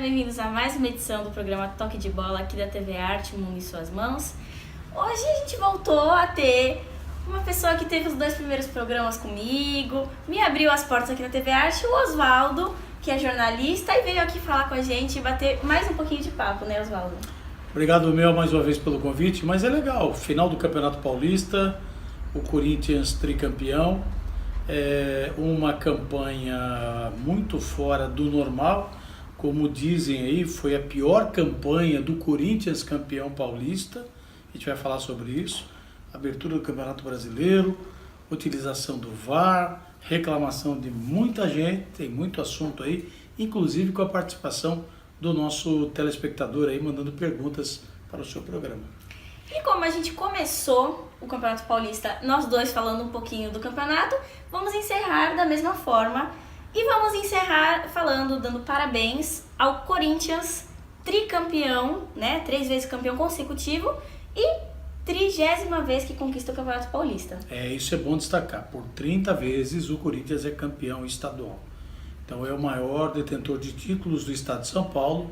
bem-vindos a mais uma edição do programa Toque de Bola aqui da TV Arte Mundo em Suas Mãos. Hoje a gente voltou a ter uma pessoa que teve os 2 primeiros programas comigo, me abriu as portas aqui da TV Arte, o Oswaldo, que é jornalista e veio aqui falar com a gente e bater mais um pouquinho de papo, né, Oswaldo? Obrigado, Mel, mais uma vez pelo convite, mas é legal, final do Campeonato Paulista, o Corinthians tricampeão, uma campanha muito fora do normal, como dizem aí, foi a pior campanha do Corinthians campeão paulista, a gente vai falar sobre isso, abertura do Campeonato Brasileiro, utilização do VAR, reclamação de muita gente, tem muito assunto aí, inclusive com a participação do nosso telespectador aí, mandando perguntas para o seu programa. E como a gente começou o Campeonato Paulista, nós dois falando um pouquinho do campeonato, vamos encerrar da mesma forma. E vamos encerrar falando, dando parabéns ao Corinthians, tricampeão, né? 3 vezes campeão consecutivo e 30ª vez que conquista o Campeonato Paulista. Isso é bom destacar. Por 30 vezes o Corinthians é campeão estadual. Então é o maior detentor de títulos do estado de São Paulo,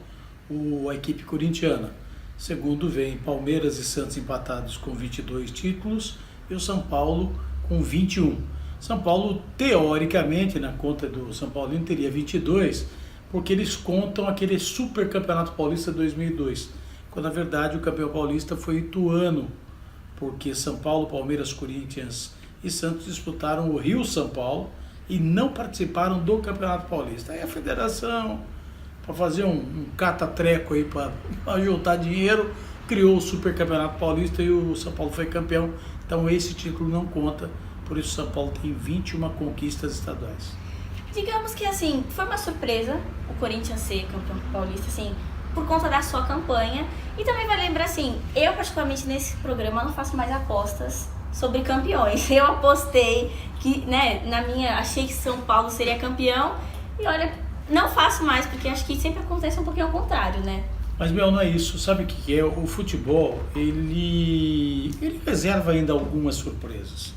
a equipe corintiana. Segundo vem Palmeiras e Santos empatados com 22 títulos e o São Paulo com 21. São Paulo, teoricamente, na conta do São Paulino, teria 22, porque eles contam aquele Super Campeonato Paulista 2002, quando na verdade o campeão paulista foi Ituano, porque São Paulo, Palmeiras, Corinthians e Santos disputaram o Rio-São Paulo e não participaram do Campeonato Paulista. Aí a federação, para fazer um cata-treco aí, para juntar dinheiro, criou o Super Campeonato Paulista e o São Paulo foi campeão, então esse título não conta. Por isso São Paulo tem 21 conquistas estaduais. Digamos que assim, foi uma surpresa o Corinthians ser campeão paulista, assim, por conta da sua campanha. E também vai lembrar assim, eu particularmente nesse programa não faço mais apostas sobre campeões. Eu apostei que, né, achei que São Paulo seria campeão e olha, não faço mais, porque acho que sempre acontece um pouquinho ao contrário, né? Mas, Mel, não é isso. Sabe o que é? O futebol, ele reserva ainda algumas surpresas.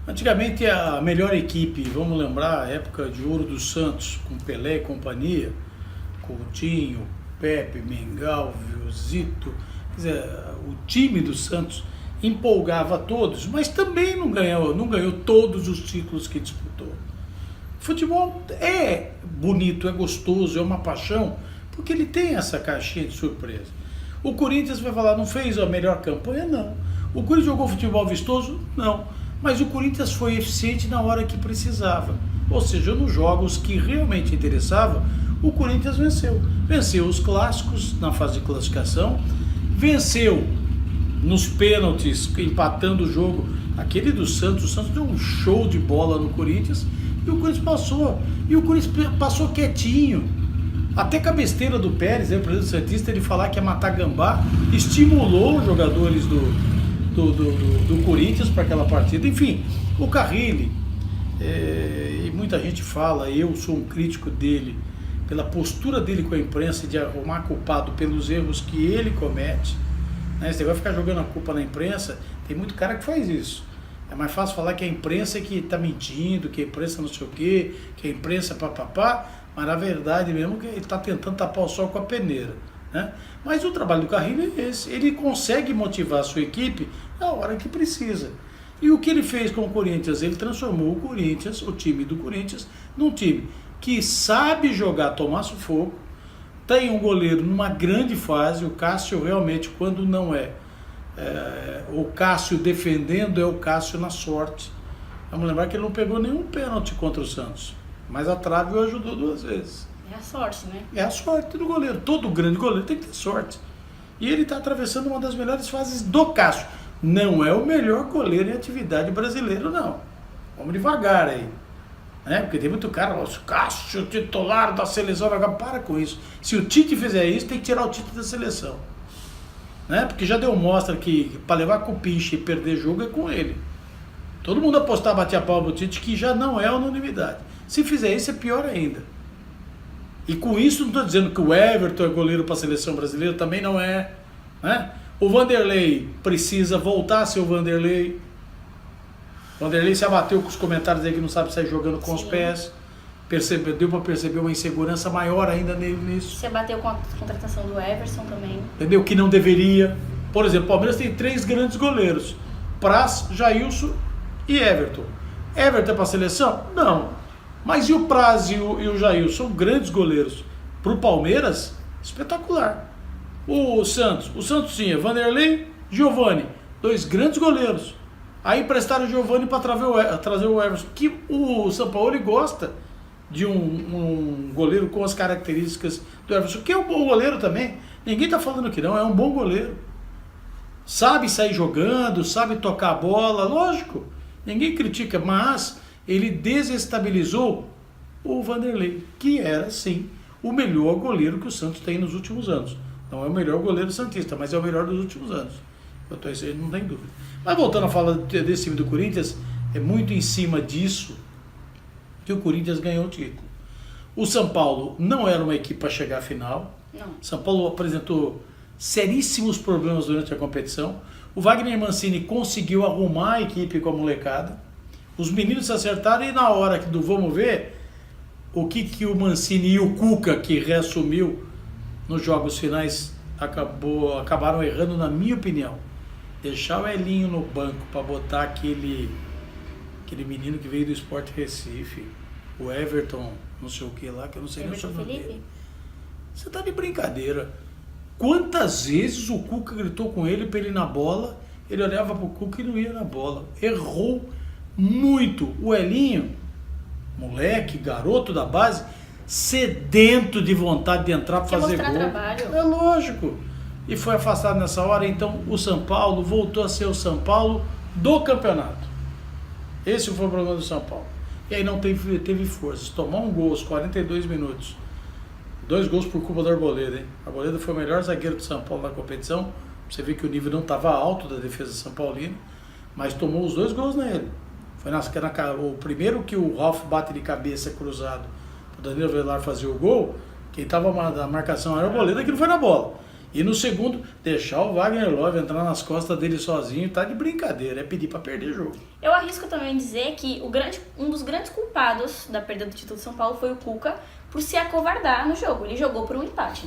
Antigamente a melhor equipe, vamos lembrar a época de ouro do Santos, com Pelé e companhia, Coutinho, Pepe, Mengal, Zito, quer dizer, o time do Santos empolgava todos, mas também não ganhou todos os títulos que disputou. Futebol é bonito, é gostoso, é uma paixão, porque ele tem essa caixinha de surpresa. O Corinthians vai falar, não fez a melhor campanha? Não. O Corinthians jogou futebol vistoso? Não. Mas o Corinthians foi eficiente na hora que precisava. Ou seja, nos jogos que realmente interessavam, o Corinthians venceu. Venceu os clássicos na fase de classificação, venceu nos pênaltis, empatando o jogo. Aquele do Santos, o Santos deu um show de bola no Corinthians e o Corinthians passou. E o Corinthians passou quietinho. Até com a besteira do Pérez, o presidente santista, ele falar que ia matar gambá, estimulou os jogadores do Corinthians para aquela partida. Enfim, o Carrilli, e muita gente fala, eu sou um crítico dele, pela postura dele com a imprensa de arrumar culpado pelos erros que ele comete, né? Você vai ficar jogando a culpa na imprensa, tem muito cara que faz isso. É mais fácil falar que a imprensa é que está mentindo, que a imprensa não sei o quê, que a imprensa papapá, mas na verdade mesmo que ele está tentando tapar o sol com a peneira, né? Mas o trabalho do Carrilli é esse, ele consegue motivar a sua equipe na hora que precisa. E o que ele fez com o Corinthians? Ele transformou o Corinthians, o time do Corinthians, num time que sabe jogar, tomar sufoco, tem um goleiro numa grande fase, o Cássio realmente, quando não o Cássio defendendo, é o Cássio na sorte. Vamos lembrar que ele não pegou nenhum pênalti contra o Santos, mas a trave o ajudou 2 vezes. É a sorte, né? É a sorte do goleiro. Todo grande goleiro tem que ter sorte. E ele está atravessando uma das melhores fases do Cássio. Não é o melhor goleiro em atividade brasileiro, não. Vamos devagar aí. Né? Porque tem muito cara, o Cássio, titular da seleção, agora para com isso. Se o Tite fizer isso, tem que tirar o Tite da seleção. Né? Porque já deu mostra que para levar cupincha e perder jogo é com ele. Todo mundo apostar, bater a palma do Tite, que já não é unanimidade. Se fizer isso, é pior ainda. E com isso não estou dizendo que o Everton é goleiro para a seleção brasileira, também não é, né? O Vanderlei precisa voltar a ser o Vanderlei. O Vanderlei se abateu com os comentários aí que não sabe sair jogando com os pés. deu para perceber uma insegurança maior ainda nisso. Você bateu com a contratação do Everson também. Entendeu? Que não deveria. Por exemplo, o Palmeiras tem 3 grandes goleiros: Praz, Jailson e Everton. Everton é para a seleção? Não. Mas e o Praz e o Jailson? São grandes goleiros. Para o Palmeiras, espetacular. O Santos tinha Vanderlei, Giovani, 2 grandes goleiros. Aí emprestaram o Giovani para trazer o Everson, que o Sampaoli gosta de um goleiro com as características do Everson, que é um bom goleiro também. Ninguém está falando que não, é um bom goleiro. Sabe sair jogando, sabe tocar a bola, lógico. Ninguém critica, mas ele desestabilizou o Vanderlei, que era, sim, o melhor goleiro que o Santos tem nos últimos anos. Não é o melhor goleiro santista, mas é o melhor dos últimos anos. Quanto a isso aí, não tem dúvida. Mas voltando a falar desse time do Corinthians, é muito em cima disso que o Corinthians ganhou o título. O São Paulo não era uma equipe para chegar à final. Não. São Paulo apresentou seríssimos problemas durante a competição. O Wagner Mancini conseguiu arrumar a equipe com a molecada. Os meninos se acertaram e na hora do vamos ver, o que o Mancini e o Cuca, que reassumiu nos jogos finais, acabaram errando, na minha opinião. Deixar o Elinho no banco para botar aquele menino que veio do Sport Recife, o Everton, não sei o que lá, que eu não sei nem o seu nome dele. Você tá de brincadeira. Quantas vezes o Cuca gritou com ele para ele ir na bola, ele olhava pro Cuca e não ia na bola. Errou muito. O Elinho, moleque, garoto da base, sedento de vontade de entrar para fazer gol. Trabalho. É lógico. E foi afastado nessa hora, então o São Paulo voltou a ser o São Paulo do campeonato. Esse foi o problema do São Paulo. E aí não teve forças. Tomou um gol aos 42 minutos. 2 gols por culpa do Arboleda, hein? O Arboleda foi o melhor zagueiro do São Paulo na competição. Você vê que o nível não estava alto da defesa São Paulina, mas tomou os 2 gols nele. Foi o primeiro que o Ralf bate de cabeça cruzado, o Danilo Velar fazer o gol. Quem estava na marcação era o Arboleda, que não foi na bola. E no segundo, deixar o Wagner Love entrar nas costas dele sozinho, tá de brincadeira, é pedir para perder jogo. Eu arrisco também dizer que um dos grandes culpados da perda do título de São Paulo foi o Cuca, por se acovardar no jogo. Ele jogou por um empate.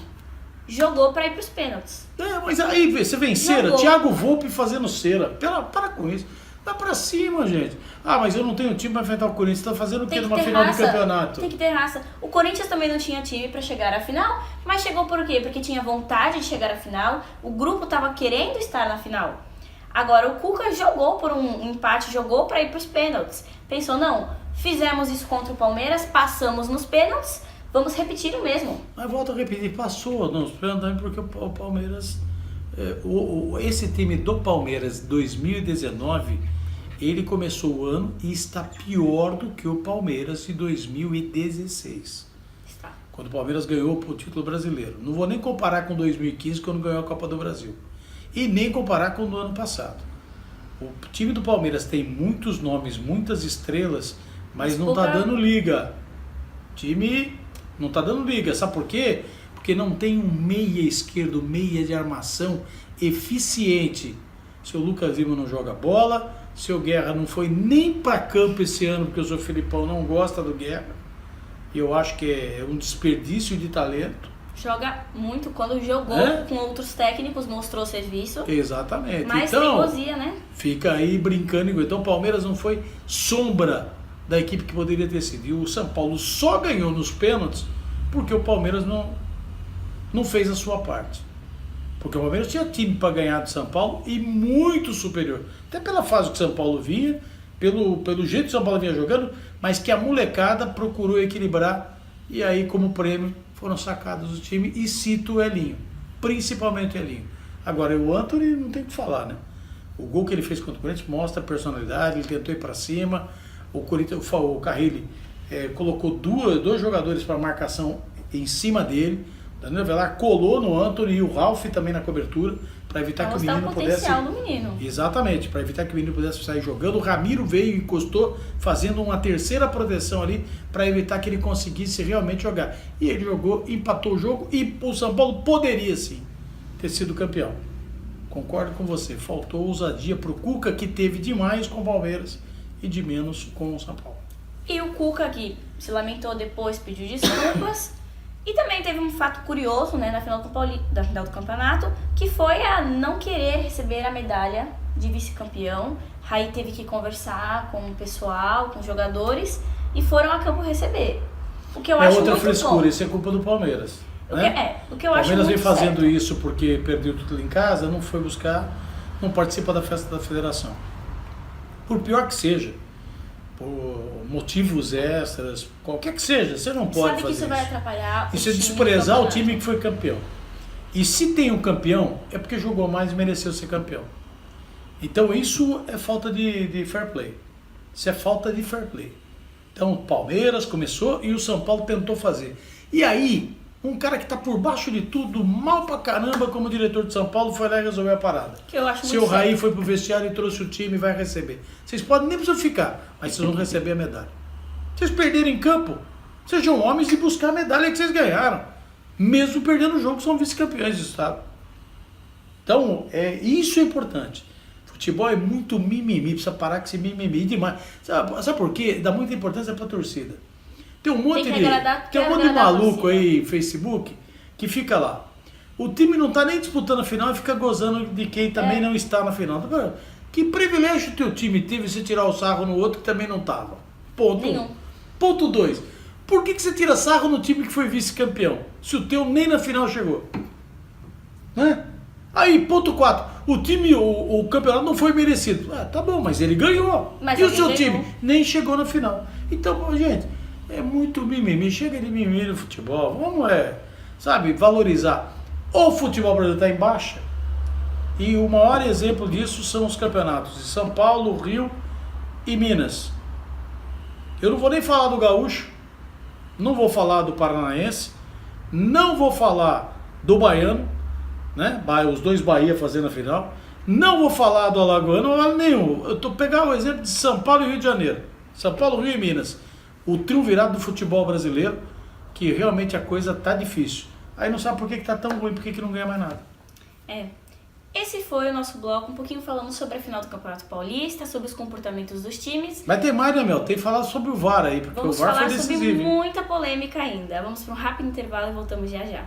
Jogou para ir para os pênaltis. Mas aí você vem cera, Jogou. Thiago Volpe fazendo cera. Para com isso. Vai pra cima, gente. Mas eu não tenho time pra enfrentar o Corinthians. Você tá fazendo o quê numa final de campeonato? Tem que ter raça. O Corinthians também não tinha time pra chegar à final, mas chegou por quê? Porque tinha vontade de chegar à final, o grupo tava querendo estar na final. Agora, o Cuca jogou por um empate, jogou pra ir pros pênaltis. Pensou, não, fizemos isso contra o Palmeiras, passamos nos pênaltis, vamos repetir o mesmo. Mas volta a repetir, passou nos pênaltis também porque o Palmeiras... esse time do Palmeiras 2019... ele começou o ano e está pior do que o Palmeiras de 2016. Está. Quando o Palmeiras ganhou o título brasileiro. Não vou nem comparar com 2015, quando ganhou a Copa do Brasil. E nem comparar com o do ano passado. O time do Palmeiras tem muitos nomes, muitas estrelas, mas não está dando liga. O time não está dando liga. Sabe por quê? Porque não tem um meia esquerdo, meia de armação eficiente. Seu Lucas Lima não joga bola. Seu Guerra não foi nem para campo esse ano, porque o seu Filipão não gosta do Guerra. E eu acho que é um desperdício de talento. Joga muito. Quando jogou com outros técnicos, mostrou serviço. Exatamente. Mas então, teimosia, né? Fica aí brincando. Então o Palmeiras não foi sombra da equipe que poderia ter sido. E o São Paulo só ganhou nos pênaltis porque o Palmeiras não fez a sua parte. Porque o Palmeiras tinha time para ganhar do São Paulo e muito superior. Até pela fase que o São Paulo vinha, pelo jeito que o São Paulo vinha jogando, mas que a molecada procurou equilibrar. E aí, como prêmio, foram sacados do time. E cito o Elinho, principalmente o Elinho. Agora, o Antony não tem o que falar, né? O gol que ele fez contra o Corinthians mostra a personalidade, ele tentou ir para cima. O Carrilli colocou dois jogadores para marcação em cima dele. Danilo Velar colou no Antony e o Ralf também na cobertura para evitar que o menino pudesse... potencial do menino. Exatamente, para evitar que o menino pudesse sair jogando. O Ramiro veio e encostou, fazendo uma terceira proteção ali para evitar que ele conseguisse realmente jogar. E ele jogou, empatou o jogo e o São Paulo poderia sim ter sido campeão. Concordo com você, faltou ousadia para o Cuca, que teve demais com o Palmeiras e de menos com o São Paulo. E o Cuca, que se lamentou depois, pediu desculpas. E também teve um fato curioso, né, na final do campeonato, que foi a não querer receber a medalha de vice-campeão. Aí teve que conversar com o pessoal, com os jogadores, e foram a campo receber. O que eu acho outra muito frescura, bom. isso é culpa do Palmeiras. O que eu acho Palmeiras muito vem fazendo certo. isso porque perdeu tudo em casa, não foi buscar, não participa da festa da federação. Por pior que seja, por motivos extras, qualquer que seja, você não pode Sabe que fazer isso vai atrapalhar o Isso é time desprezar no o time que foi campeão. E se tem um campeão, é porque jogou mais e mereceu ser campeão. Então isso é falta de fair play. Isso é falta de fair play. Então o Palmeiras começou e o São Paulo tentou fazer. E aí, um cara que está por baixo de tudo, mal pra caramba, como diretor de São Paulo, foi lá e resolveu a parada. Que eu acho Seu muito Raí certo. foi pro vestiário e trouxe o time e vai receber. Vocês podem nem precisar ficar, mas vocês vão receber a medalha. Vocês perderem em campo, sejam homens de buscar a medalha que vocês ganharam. Mesmo perdendo o jogo, são vice-campeões do estado. Então, isso é importante. Futebol é muito mimimi, precisa parar com esse mimimi demais. Sabe por quê? Dá muita importância pra torcida. Tem um monte de maluco aí, Facebook, que fica lá. O time não tá nem disputando a final e fica gozando de quem também não está na final. Que privilégio o teu time teve você tirar o sarro no outro que também não tava? Ponto 1. Ponto 2. Por que você tira sarro no time que foi vice-campeão? Se o teu nem na final chegou. Né? Aí, ponto 4. O campeonato não foi merecido. Tá bom, mas ele ganhou. Mas e o seu ganhou. time nem chegou na final. Então, gente, é muito mimimi. Chega de mimimi no futebol. Vamos, valorizar. O futebol brasileiro está em baixa. E o maior exemplo disso são os campeonatos de São Paulo, Rio e Minas. Eu não vou nem falar do Gaúcho, não vou falar do Paranaense, não vou falar do Baiano, né? Os dois Bahia fazendo a final. Não vou falar do Alagoano, não vale nenhum. Eu tô pegando o exemplo de São Paulo e Rio de Janeiro. São Paulo, Rio e Minas. O triunvirato do futebol brasileiro, que realmente a coisa tá difícil. Aí não sabe por que tá tão ruim, por que não ganha mais nada. Esse foi o nosso bloco, um pouquinho falando sobre a final do Campeonato Paulista, sobre os comportamentos dos times. Vai ter mais, né, Mel? Tem que falar sobre o VAR aí, porque Vamos o VAR foi falar decisivo. sobre hein? muita polêmica ainda. Vamos para um rápido intervalo e voltamos já já.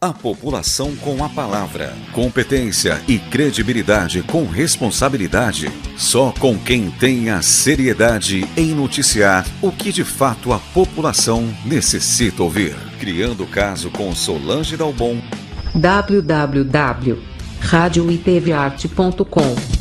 A população com a palavra. Competência e credibilidade com responsabilidade. Só com quem tem a seriedade em noticiar o que de fato a população necessita ouvir. Criando caso com Solange Dalbon. www.radioitvarte.com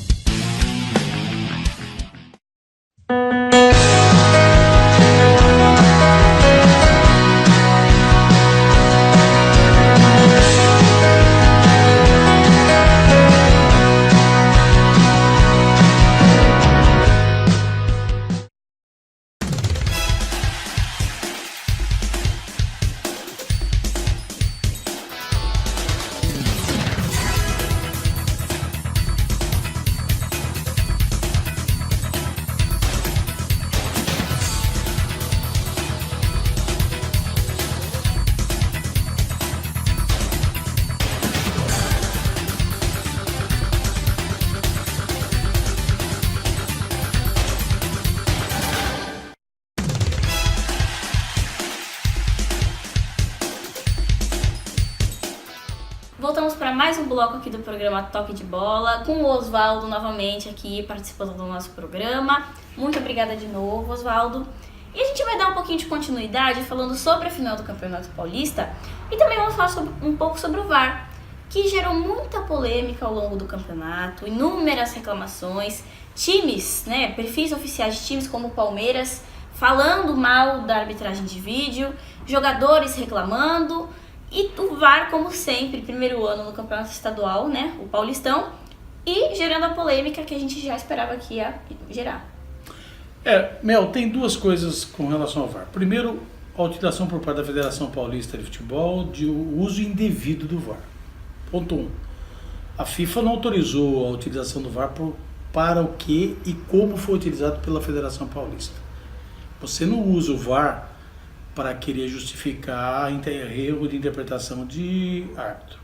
Voltamos para mais um bloco aqui do programa Toque de Bola, com o Oswaldo novamente aqui participando do nosso programa. Muito obrigada de novo, Oswaldo. E a gente vai dar um pouquinho de continuidade falando sobre a final do Campeonato Paulista e também vamos falar um pouco sobre o VAR, que gerou muita polêmica ao longo do campeonato, inúmeras reclamações, times, né, perfis oficiais de times como o Palmeiras falando mal da arbitragem de vídeo, jogadores reclamando. E o VAR, como sempre, primeiro ano no campeonato estadual, né, o Paulistão, e gerando a polêmica que a gente já esperava que ia gerar. Mel, tem duas coisas com relação ao VAR. Primeiro, a utilização por parte da Federação Paulista de Futebol de uso indevido do VAR. Ponto 1. A FIFA não autorizou a utilização do VAR para o que e como foi utilizado pela Federação Paulista. Você não usa o VAR para querer justificar erro de interpretação de árbitro.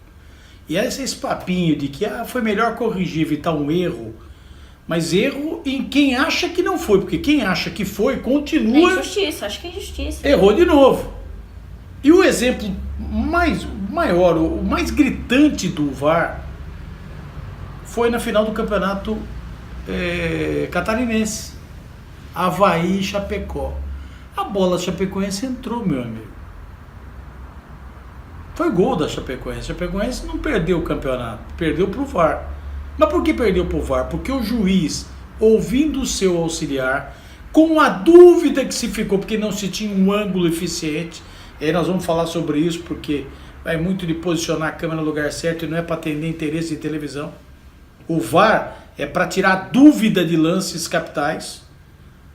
E esse papinho de que foi melhor corrigir, evitar um erro, mas erro em quem acha que não foi, porque quem acha que foi continua... É injustiça, acho que é injustiça. Errou de novo. E o exemplo maior, o mais gritante do VAR foi na final do campeonato catarinense, Avaí e Chapecó. A bola Chapecoense entrou, meu amigo. Foi gol da Chapecoense. A Chapecoense não perdeu o campeonato, perdeu para o VAR. Mas por que perdeu para o VAR? Porque o juiz, ouvindo o seu auxiliar, com a dúvida que se ficou, porque não se tinha um ângulo eficiente, e aí nós vamos falar sobre isso, porque vai muito de posicionar a câmera no lugar certo e não é para atender interesse de televisão. O VAR é para tirar dúvida de lances capitais,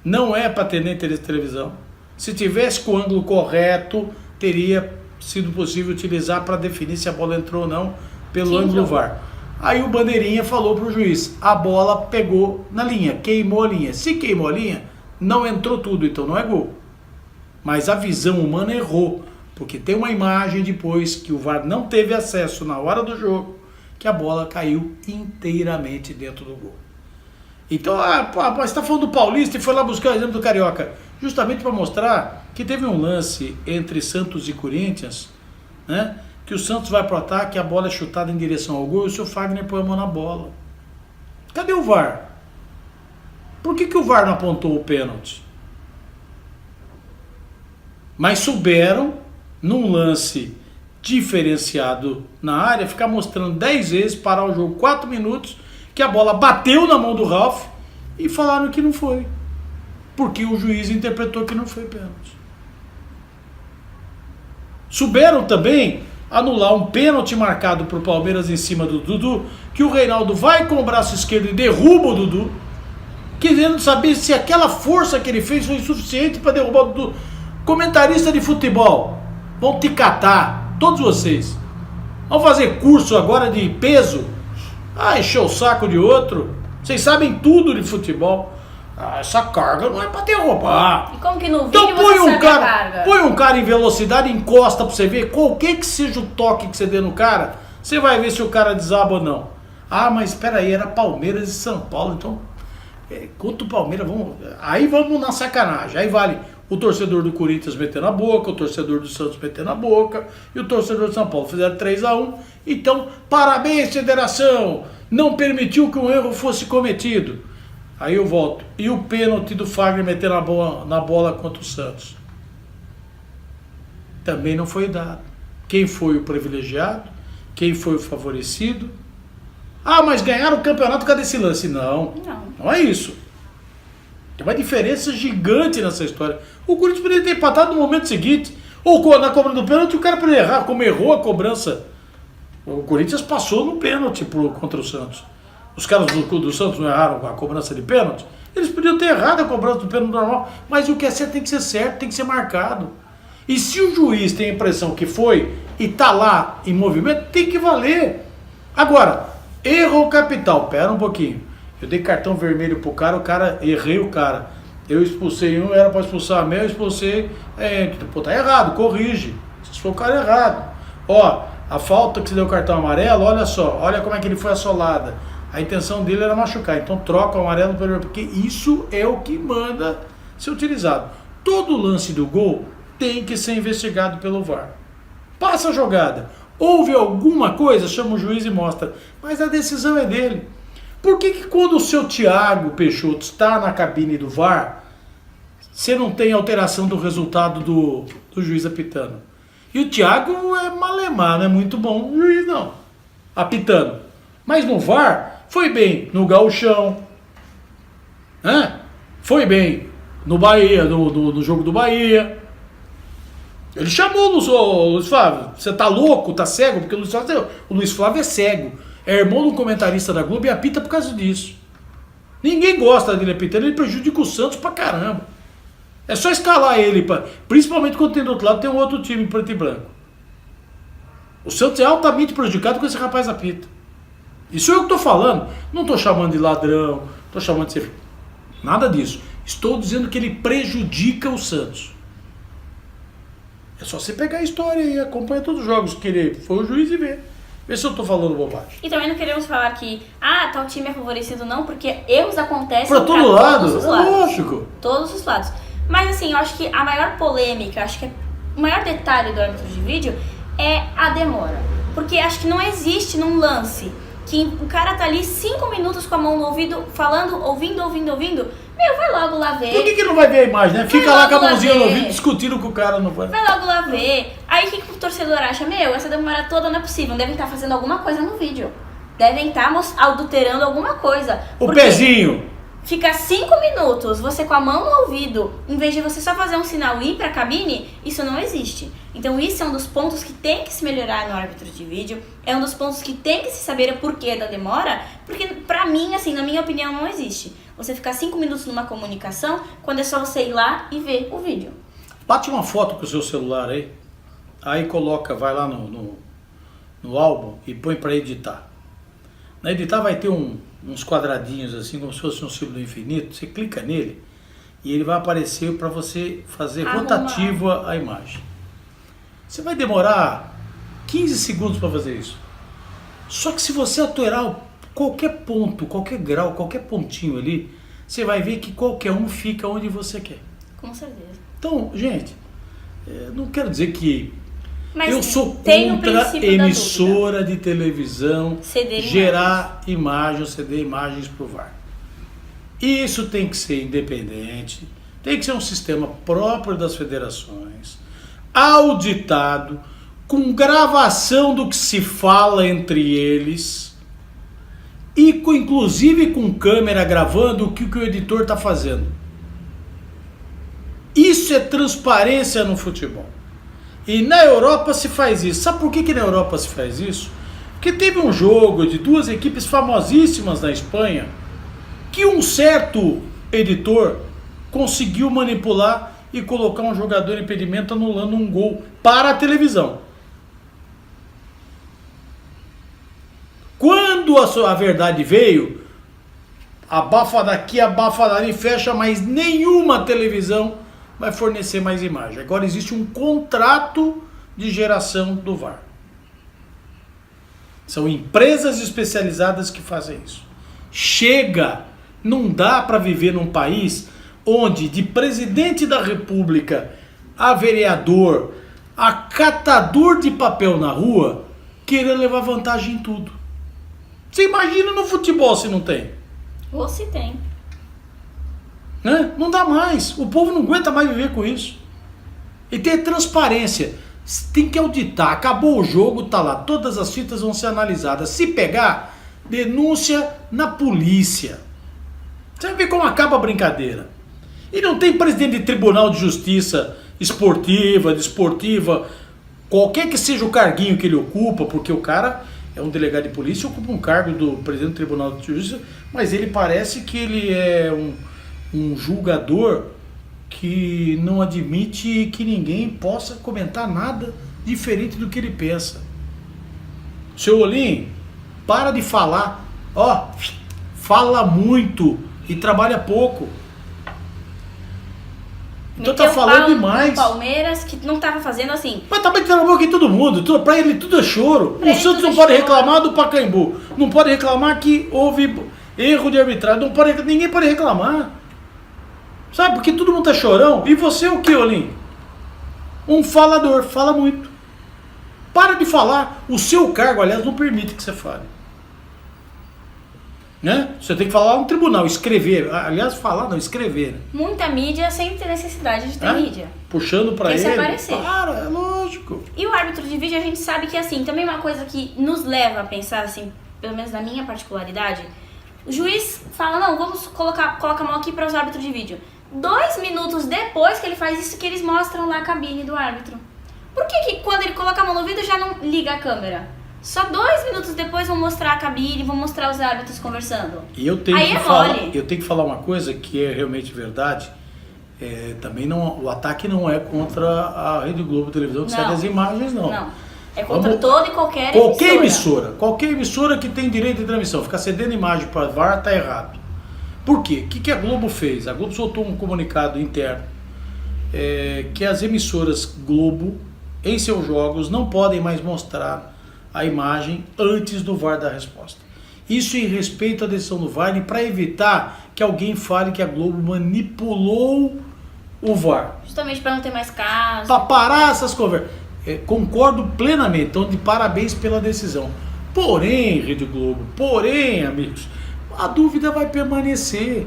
não é para atender interesse de televisão. Se tivesse com o ângulo correto, teria sido possível utilizar para definir se a bola entrou ou não pelo ângulo VAR. Aí o bandeirinha falou para o juiz, a bola pegou na linha, queimou a linha. Se queimou a linha, não entrou tudo, então não é gol. Mas a visão humana errou, porque tem uma imagem depois que o VAR não teve acesso na hora do jogo, que a bola caiu inteiramente dentro do gol. Então, você está falando do Paulista e foi lá buscar o exemplo do Carioca, justamente para mostrar que teve um lance entre Santos e Corinthians, né, que o Santos vai para o ataque, a bola é chutada em direção ao gol e o seu Fagner põe a mão na bola. Cadê o VAR? Por que o VAR não apontou o pênalti? Mas souberam, num lance diferenciado na área, ficar mostrando 10 vezes, parar o jogo 4 minutos, que a bola bateu na mão do Ralf e falaram que não foi. Porque o juiz interpretou que não foi pênalti. Souberam também anular um pênalti marcado para o Palmeiras em cima do Dudu, que o Reinaldo vai com o braço esquerdo e derruba o Dudu, querendo saber se aquela força que ele fez foi suficiente para derrubar o Dudu. Comentarista de futebol, vão te catar, todos vocês. Vão fazer curso agora de peso, encher o saco de outro. Vocês sabem tudo de futebol. Essa carga não é para derrubar. E como que no vídeo então você sabe a carga? Põe um cara em velocidade, encosta para você ver. Qualquer que seja o toque que você dê no cara, você vai ver se o cara desaba ou não. Mas espera aí, era Palmeiras e São Paulo, então contra o Palmeiras, aí vamos na sacanagem. Aí vale o torcedor do Corinthians metendo a boca, o torcedor do Santos metendo a boca e o torcedor de São Paulo fizeram 3-1. Então, parabéns, federação, não permitiu que um erro fosse cometido. Aí eu volto. E o pênalti do Fagner metendo na bola contra o Santos? Também não foi dado. Quem foi o privilegiado? Quem foi o favorecido? Mas ganharam o campeonato, cadê esse lance? Não é isso. Tem uma diferença gigante nessa história. O Corinthians poderia ter empatado no momento seguinte. Ou na cobrança do pênalti, o cara poderia errar, como errou a cobrança. O Corinthians passou no pênalti contra o Santos. Os caras do Santos não erraram a cobrança de pênalti. Eles podiam ter errado a cobrança do pênalti normal. Mas o que é certo tem que ser certo, tem que ser marcado. E se o juiz tem a impressão que foi e está lá em movimento, tem que valer. Agora, erro capital. Pera um pouquinho. Eu dei cartão vermelho pro cara, errei o cara. Eu expulsei um, era para expulsar eu expulsei. Tá errado, corrige. Se for o cara errado. A falta que você deu o cartão amarelo, olha só, olha como é que ele foi assolada. A intenção dele era machucar, então troca o amarelo pelo vermelho, porque isso é o que manda ser utilizado. Todo lance do gol tem que ser investigado pelo VAR. Passa a jogada. Houve alguma coisa, chama o juiz e mostra. Mas a decisão é dele. Por que quando o seu Thiago Peixoto está na cabine do VAR, você não tem alteração do resultado do juiz apitando? E o Thiago é malemar, não é muito bom o juiz não, apitando. Mas no VAR, foi bem no Gauchão, foi bem no Bahia, no jogo do Bahia. Ele chamou o Luiz Flávio. Você tá louco, tá cego? Porque o Luiz Flávio é cego. É irmão de um comentarista da Globo e apita por causa disso. Ninguém gosta dele apitando, ele prejudica o Santos pra caramba. É só escalar ele, principalmente quando tem do outro lado tem um outro time preto e branco. O Santos é altamente prejudicado com esse rapaz apita. Isso é eu que tô falando. Não tô chamando de ladrão, tô chamando de ser... Nada disso. Estou dizendo que ele prejudica o Santos. É só você pegar a história e acompanhar todos os jogos que ele foi o juiz e ver. Vê se eu tô falando bobagem. E também não queremos falar que, tal time é favorecido não, porque erros acontecem pra todo lado, todos os lados. Lógico. Todos os lados. Mas assim, eu acho que a maior polêmica, acho que o maior detalhe do árbitro de vídeo é a demora. Porque acho que não existe num lance que o cara tá ali 5 minutos com a mão no ouvido, falando, ouvindo. Meu, vai logo lá ver. Por que não vai ver a imagem, né? Fica lá com a mãozinha no ouvido ver. discutindo com o cara, não vai. Vai logo lá ver. Aí o que o torcedor acha? Meu, essa demora toda não é possível. Devem estar fazendo alguma coisa no vídeo. Devem estar adulterando alguma coisa. O pezinho. Fica 5 minutos, você com a mão no ouvido, em vez de você só fazer um sinal e ir pra cabine, isso não existe. Então isso é um dos pontos que tem que se melhorar no árbitro de vídeo, é um dos pontos que tem que se saber o porquê da demora, porque pra mim, assim, na minha opinião, não existe. Você ficar 5 minutos numa comunicação, quando é só você ir lá e ver o vídeo. Bate uma foto com o seu celular aí coloca, vai lá no álbum e põe pra editar. Na editar vai ter uns quadradinhos assim, como se fosse um círculo infinito, você clica nele e ele vai aparecer para você fazer rotativa a imagem. Você vai demorar 15 segundos para fazer isso. Só que se você alterar qualquer ponto, qualquer grau, qualquer pontinho ali, você vai ver que qualquer um fica onde você quer. Com certeza. Então, gente, não quero dizer que mas eu sou tem contra emissora de televisão gerar imagens, ceder imagens para o VAR. Isso tem que ser independente, tem que ser um sistema próprio das federações, auditado, com gravação do que se fala entre eles e inclusive com câmera gravando o que o editor está fazendo. Isso é transparência no futebol. E na Europa se faz isso. Sabe por que na Europa se faz isso? Porque teve um jogo de duas equipes famosíssimas na Espanha que um certo editor conseguiu manipular e colocar um jogador em impedimento anulando um gol para a televisão. Quando a verdade veio, abafa daqui, abafa dali, fecha, mas nenhuma televisão vai fornecer mais imagem. Agora existe um contrato de geração do VAR. São empresas especializadas que fazem isso. Chega! Não dá para viver num país onde de presidente da república a vereador, a catador de papel na rua, querer levar vantagem em tudo. Você imagina no futebol se não tem? Ou se tem. Não dá mais. O povo não aguenta mais viver com isso. E tem transparência. Tem que auditar. Acabou o jogo, tá lá. Todas as fitas vão ser analisadas. Se pegar, denúncia na polícia. Você vai ver como acaba a brincadeira. E não tem presidente de tribunal de justiça esportiva, desportiva, qualquer que seja o carguinho que ele ocupa, porque o cara é um delegado de polícia, ocupa um cargo do presidente do tribunal de justiça, mas ele parece que ele é um julgador que não admite que ninguém possa comentar nada diferente do que ele pensa. Seu Olim, para de falar. Fala muito e trabalha pouco. Então meteu tá falando demais. O Palmeiras que não tava fazendo assim. Mas tá batendo a boca em todo mundo. Pra ele tudo é choro. O Santos não pode reclamar do Pacaembu. Não pode reclamar que houve erro de arbitragem. Ninguém pode reclamar. Sabe? Porque todo mundo tá chorão. E você o que, Olim? Um falador. Fala muito. Para de falar. O seu cargo, aliás, não permite que você fale. Né? Você tem que falar no tribunal, escrever. Aliás, falar não, escrever. Né? Muita mídia sem ter necessidade de ter mídia. Puxando pra Quem ele. se aparecer. Para, é lógico. E o árbitro de vídeo, a gente sabe que, assim, também uma coisa que nos leva a pensar, assim, pelo menos na minha particularidade, o juiz fala, não, vamos coloca a mão aqui para os árbitros de vídeo. 2 minutos depois que ele faz isso, que eles mostram lá a cabine do árbitro. Por que quando ele coloca a mão no vidro já não liga a câmera? Só 2 minutos depois vão mostrar a cabine, vão mostrar os árbitros conversando. E eu tenho, Aí que é falar, mole. eu tenho que falar uma coisa que é realmente verdade. Também não, o ataque não é contra a Rede Globo Televisão, que Não. segue as imagens, não. Não. É contra toda e qualquer emissora. Qualquer emissora que tem direito de transmissão. Ficar cedendo imagem para VAR tá errado. Por quê? O que a Globo fez? A Globo soltou um comunicado interno que as emissoras Globo, em seus jogos, não podem mais mostrar a imagem antes do VAR dar a resposta. Isso em respeito à decisão do VAR e para evitar que alguém fale que a Globo manipulou o VAR. Justamente para não ter mais casos. Para parar essas conversas. Concordo plenamente, então de parabéns pela decisão. Porém, Rede Globo, amigos, a dúvida vai permanecer.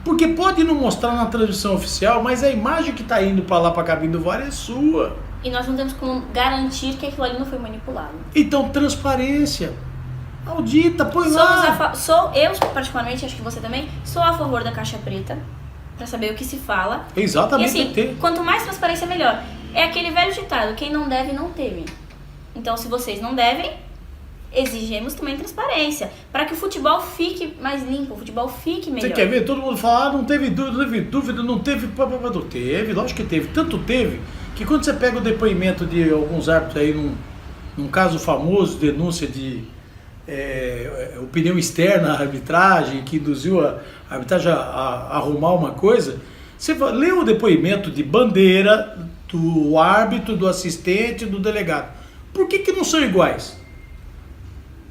Porque pode não mostrar na transmissão oficial, mas a imagem que está indo para lá para a cabine do VAR é sua. E nós não temos como garantir que aquilo ali não foi manipulado. Então, transparência. Audita, põe lá. Eu, particularmente, acho que você também, sou a favor da caixa preta, para saber o que se fala. Exatamente. E assim, quanto mais transparência, melhor. É aquele velho ditado, quem não deve, não teme. Então, se vocês não devem, exigimos também transparência, para que o futebol fique mais limpo, o futebol fique melhor. Você quer ver? Todo mundo fala, não teve dúvida, não teve. Teve, lógico que teve. Tanto teve, que quando você pega o depoimento de alguns árbitros aí, num caso famoso, denúncia de opinião externa à arbitragem, que induziu a arbitragem a arrumar uma coisa, você lê o depoimento de bandeira, do árbitro, do assistente, do delegado. Por que não são iguais?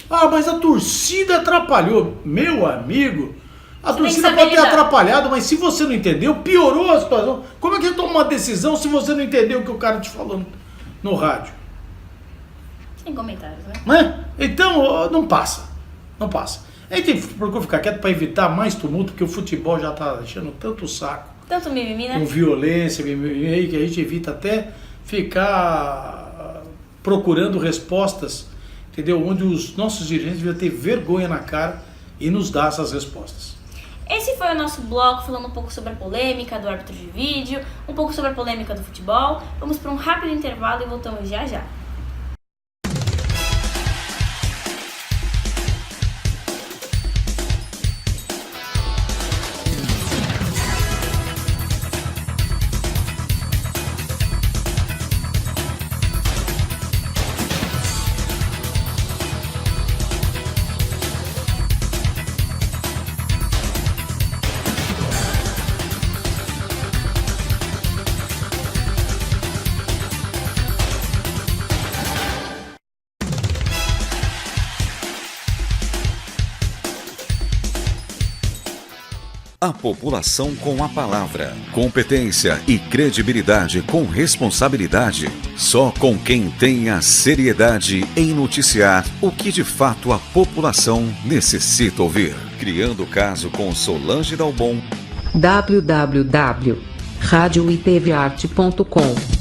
Ah, mas a torcida atrapalhou. Meu amigo, a torcida pode ter atrapalhado, mas se você não entendeu, piorou a situação. Como é que você toma uma decisão se você não entendeu o que o cara te falou no rádio? Sem comentários, né? Então, não passa. A gente procura ficar quieto para evitar mais tumulto, porque o futebol já está deixando tanto saco. Tanto mimimi, né? Com violência, mimimi, que a gente evita até ficar procurando respostas, entendeu? Onde os nossos dirigentes deviam ter vergonha na cara e nos dar essas respostas. Esse foi o nosso bloco, falando um pouco sobre a polêmica do árbitro de vídeo, um pouco sobre a polêmica do futebol. Vamos para um rápido intervalo e voltamos já já. A população com a palavra. Competência e credibilidade com responsabilidade. Só com quem tem a seriedade em noticiar o que de fato a população necessita ouvir. Criando o caso com Solange Dalbon. www.radioitvarte.com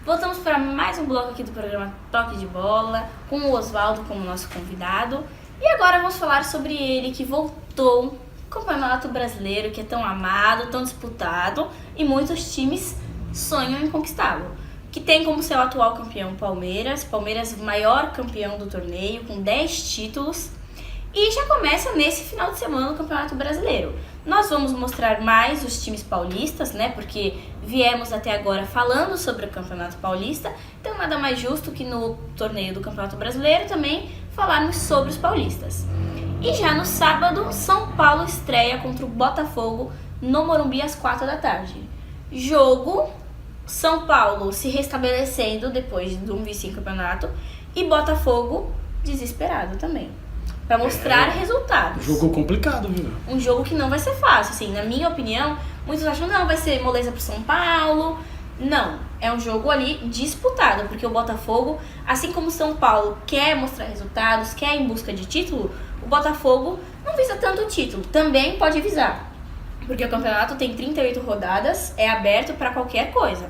Voltamos para mais um bloco aqui do programa Toque de Bola, com o Oswaldo como nosso convidado. E agora vamos falar sobre ele que voltou, o Campeonato Brasileiro, que é tão amado, tão disputado, e muitos times sonham em conquistá-lo. Que tem como seu atual campeão Palmeiras, maior campeão do torneio, com 10 títulos. E já começa nesse final de semana o Campeonato Brasileiro. Nós vamos mostrar mais os times paulistas, né? Porque viemos até agora falando sobre o Campeonato Paulista. Então nada mais justo que no torneio do Campeonato Brasileiro também falarmos sobre os paulistas. E já no sábado, São Paulo estreia contra o Botafogo no Morumbi às 4 da tarde. Jogo, São Paulo se restabelecendo depois de um vice-campeonato e Botafogo desesperado também. Para mostrar resultados. Jogo complicado, viu? Um jogo que não vai ser fácil, assim, na minha opinião. Muitos acham, não, vai ser moleza pro São Paulo. Não, é um jogo ali disputado, porque o Botafogo, assim como o São Paulo quer mostrar resultados, quer ir em busca de título, o Botafogo não visa tanto o título, também pode visar. Porque o campeonato tem 38 rodadas, é aberto para qualquer coisa.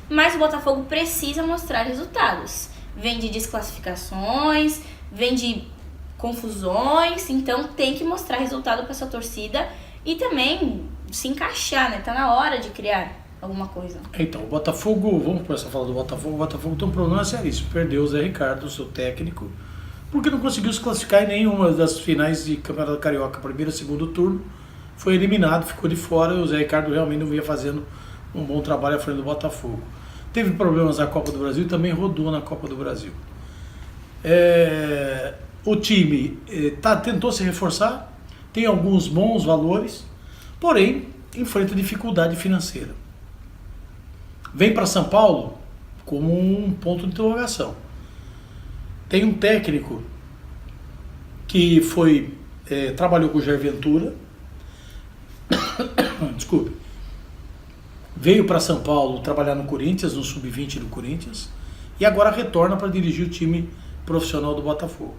Mas o Botafogo precisa mostrar resultados. Vem de desclassificações, vem de confusões, então tem que mostrar resultado para sua torcida e também se encaixar, né? Tá na hora de criar alguma coisa. Então, o Botafogo, vamos começar a falar do Botafogo. O Botafogo tem um problema seríssimo. Perdeu o Zé Ricardo, seu técnico, porque não conseguiu se classificar em nenhuma das finais de Campeonato Carioca, primeiro e segundo turno. Foi eliminado, ficou de fora e o Zé Ricardo realmente não vinha fazendo um bom trabalho à frente do Botafogo. Teve problemas na Copa do Brasil e também rodou na Copa do Brasil. O time tentou se reforçar, tem alguns bons valores, porém enfrenta dificuldade financeira. Vem para São Paulo como um ponto de interrogação. Tem um técnico que trabalhou com o Jair Ventura, desculpe, veio para São Paulo trabalhar no Corinthians, no Sub-20 do Corinthians, e agora retorna para dirigir o time profissional do Botafogo.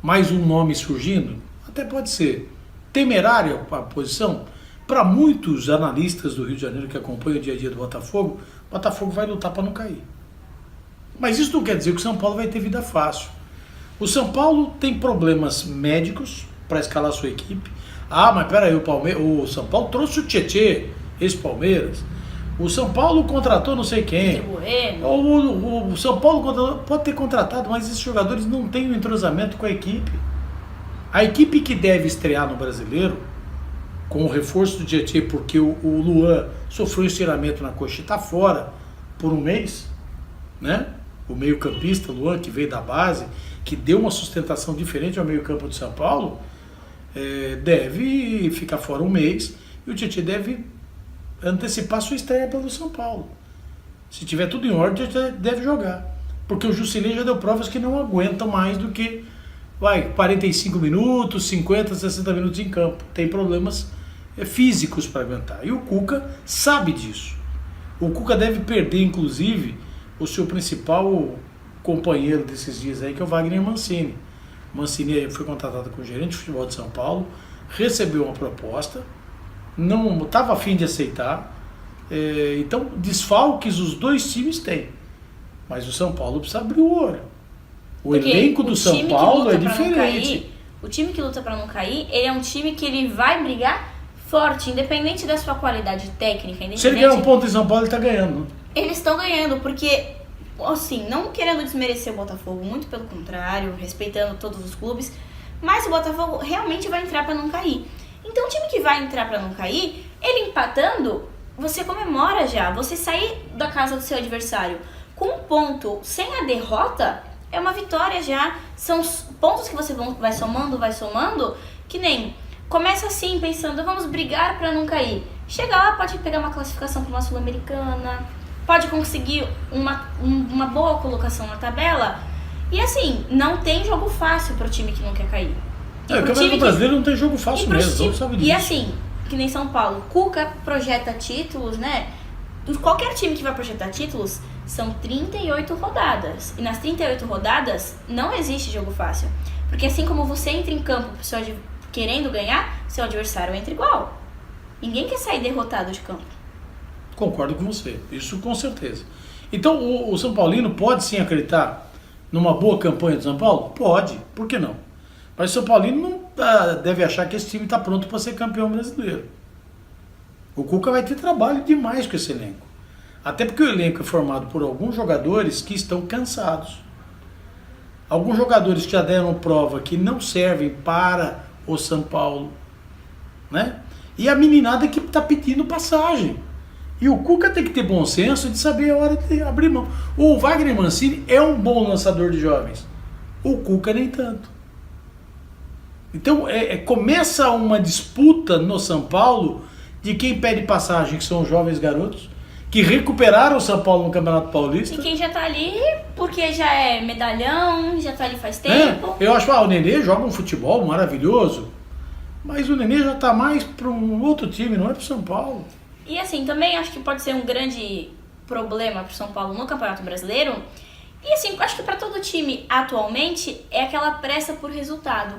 Mais um nome surgindo, até pode ser temerária a posição. Para muitos analistas do Rio de Janeiro que acompanham o dia a dia do Botafogo, o Botafogo vai lutar para não cair. Mas isso não quer dizer que o São Paulo vai ter vida fácil. O São Paulo tem problemas médicos para escalar sua equipe. Ah, mas peraí, o São Paulo trouxe o Tietê, ex-Palmeiras. O São Paulo contratou não sei quem. O São Paulo pode ter contratado, mas esses jogadores não têm um entrosamento com a equipe. A equipe que deve estrear no Brasileiro, com o reforço do Tietê, porque o Luan sofreu um estiramento na coxa e está fora por um mês, né? O meio-campista Luan, que veio da base, que deu uma sustentação diferente ao meio-campo de São Paulo, deve ficar fora um mês e o Tietê deve antecipar sua estreia pelo São Paulo. Se tiver tudo em ordem, já deve jogar. Porque o Jusilei já deu provas que não aguenta mais do que 45 minutos, 50, 60 minutos em campo. Tem problemas físicos para aguentar. E o Cuca sabe disso. O Cuca deve perder, inclusive, o seu principal companheiro desses dias aí, que é o Wagner Mancini. Mancini foi contratado como gerente de futebol de São Paulo, recebeu uma proposta, não estava a fim de aceitar. Então, desfalques os dois times têm. Mas o São Paulo precisa abrir o olho. O elenco do São Paulo é diferente. O time que luta para não cair, ele é um time que ele vai brigar forte, independente da sua qualidade técnica. Se ele ganhar um ponto em São Paulo, ele está ganhando. Eles estão ganhando, porque, assim, não querendo desmerecer o Botafogo, muito pelo contrário, respeitando todos os clubes, mas o Botafogo realmente vai entrar para não cair. Então, o time que vai entrar para não cair, ele empatando, você comemora já. Você sair da casa do seu adversário com um ponto sem a derrota é uma vitória já. São pontos que você vai somando, que nem começa assim, pensando, vamos brigar para não cair. Chega lá, pode pegar uma classificação para uma Sul-Americana, pode conseguir uma boa colocação na tabela. E assim, não tem jogo fácil para o time que não quer cair. O Campeonato Brasileiro não tem jogo fácil mesmo, todo sabe disso. E assim, que nem São Paulo, Cuca projeta títulos, né? Qualquer time que vai projetar títulos, são 38 rodadas. E nas 38 rodadas, não existe jogo fácil. Porque assim como você entra em campo querendo ganhar, seu adversário entra igual. Ninguém quer sair derrotado de campo. Concordo com você, isso com certeza. Então o São Paulino pode sim acreditar numa boa campanha do São Paulo? Pode, por que não? Mas o São Paulino não deve achar que esse time está pronto para ser campeão brasileiro. O Cuca vai ter trabalho demais com esse elenco. Até porque o elenco é formado por alguns jogadores que estão cansados. Alguns jogadores que já deram prova que não servem para o São Paulo, né? E a meninada que está pedindo passagem. E o Cuca tem que ter bom senso de saber a hora de abrir mão. O Wagner Mancini é um bom lançador de jovens. O Cuca nem tanto. Então começa uma disputa no São Paulo de quem pede passagem, que são os jovens garotos, que recuperaram o São Paulo no Campeonato Paulista. E quem já tá ali porque já é medalhão, já tá ali faz tempo. Eu acho que o Nenê joga um futebol maravilhoso, mas o Nenê já tá mais para um outro time, não é para o São Paulo. E assim, também acho que pode ser um grande problema pro São Paulo no Campeonato Brasileiro. E assim, acho que para todo time atualmente é aquela pressa por resultado.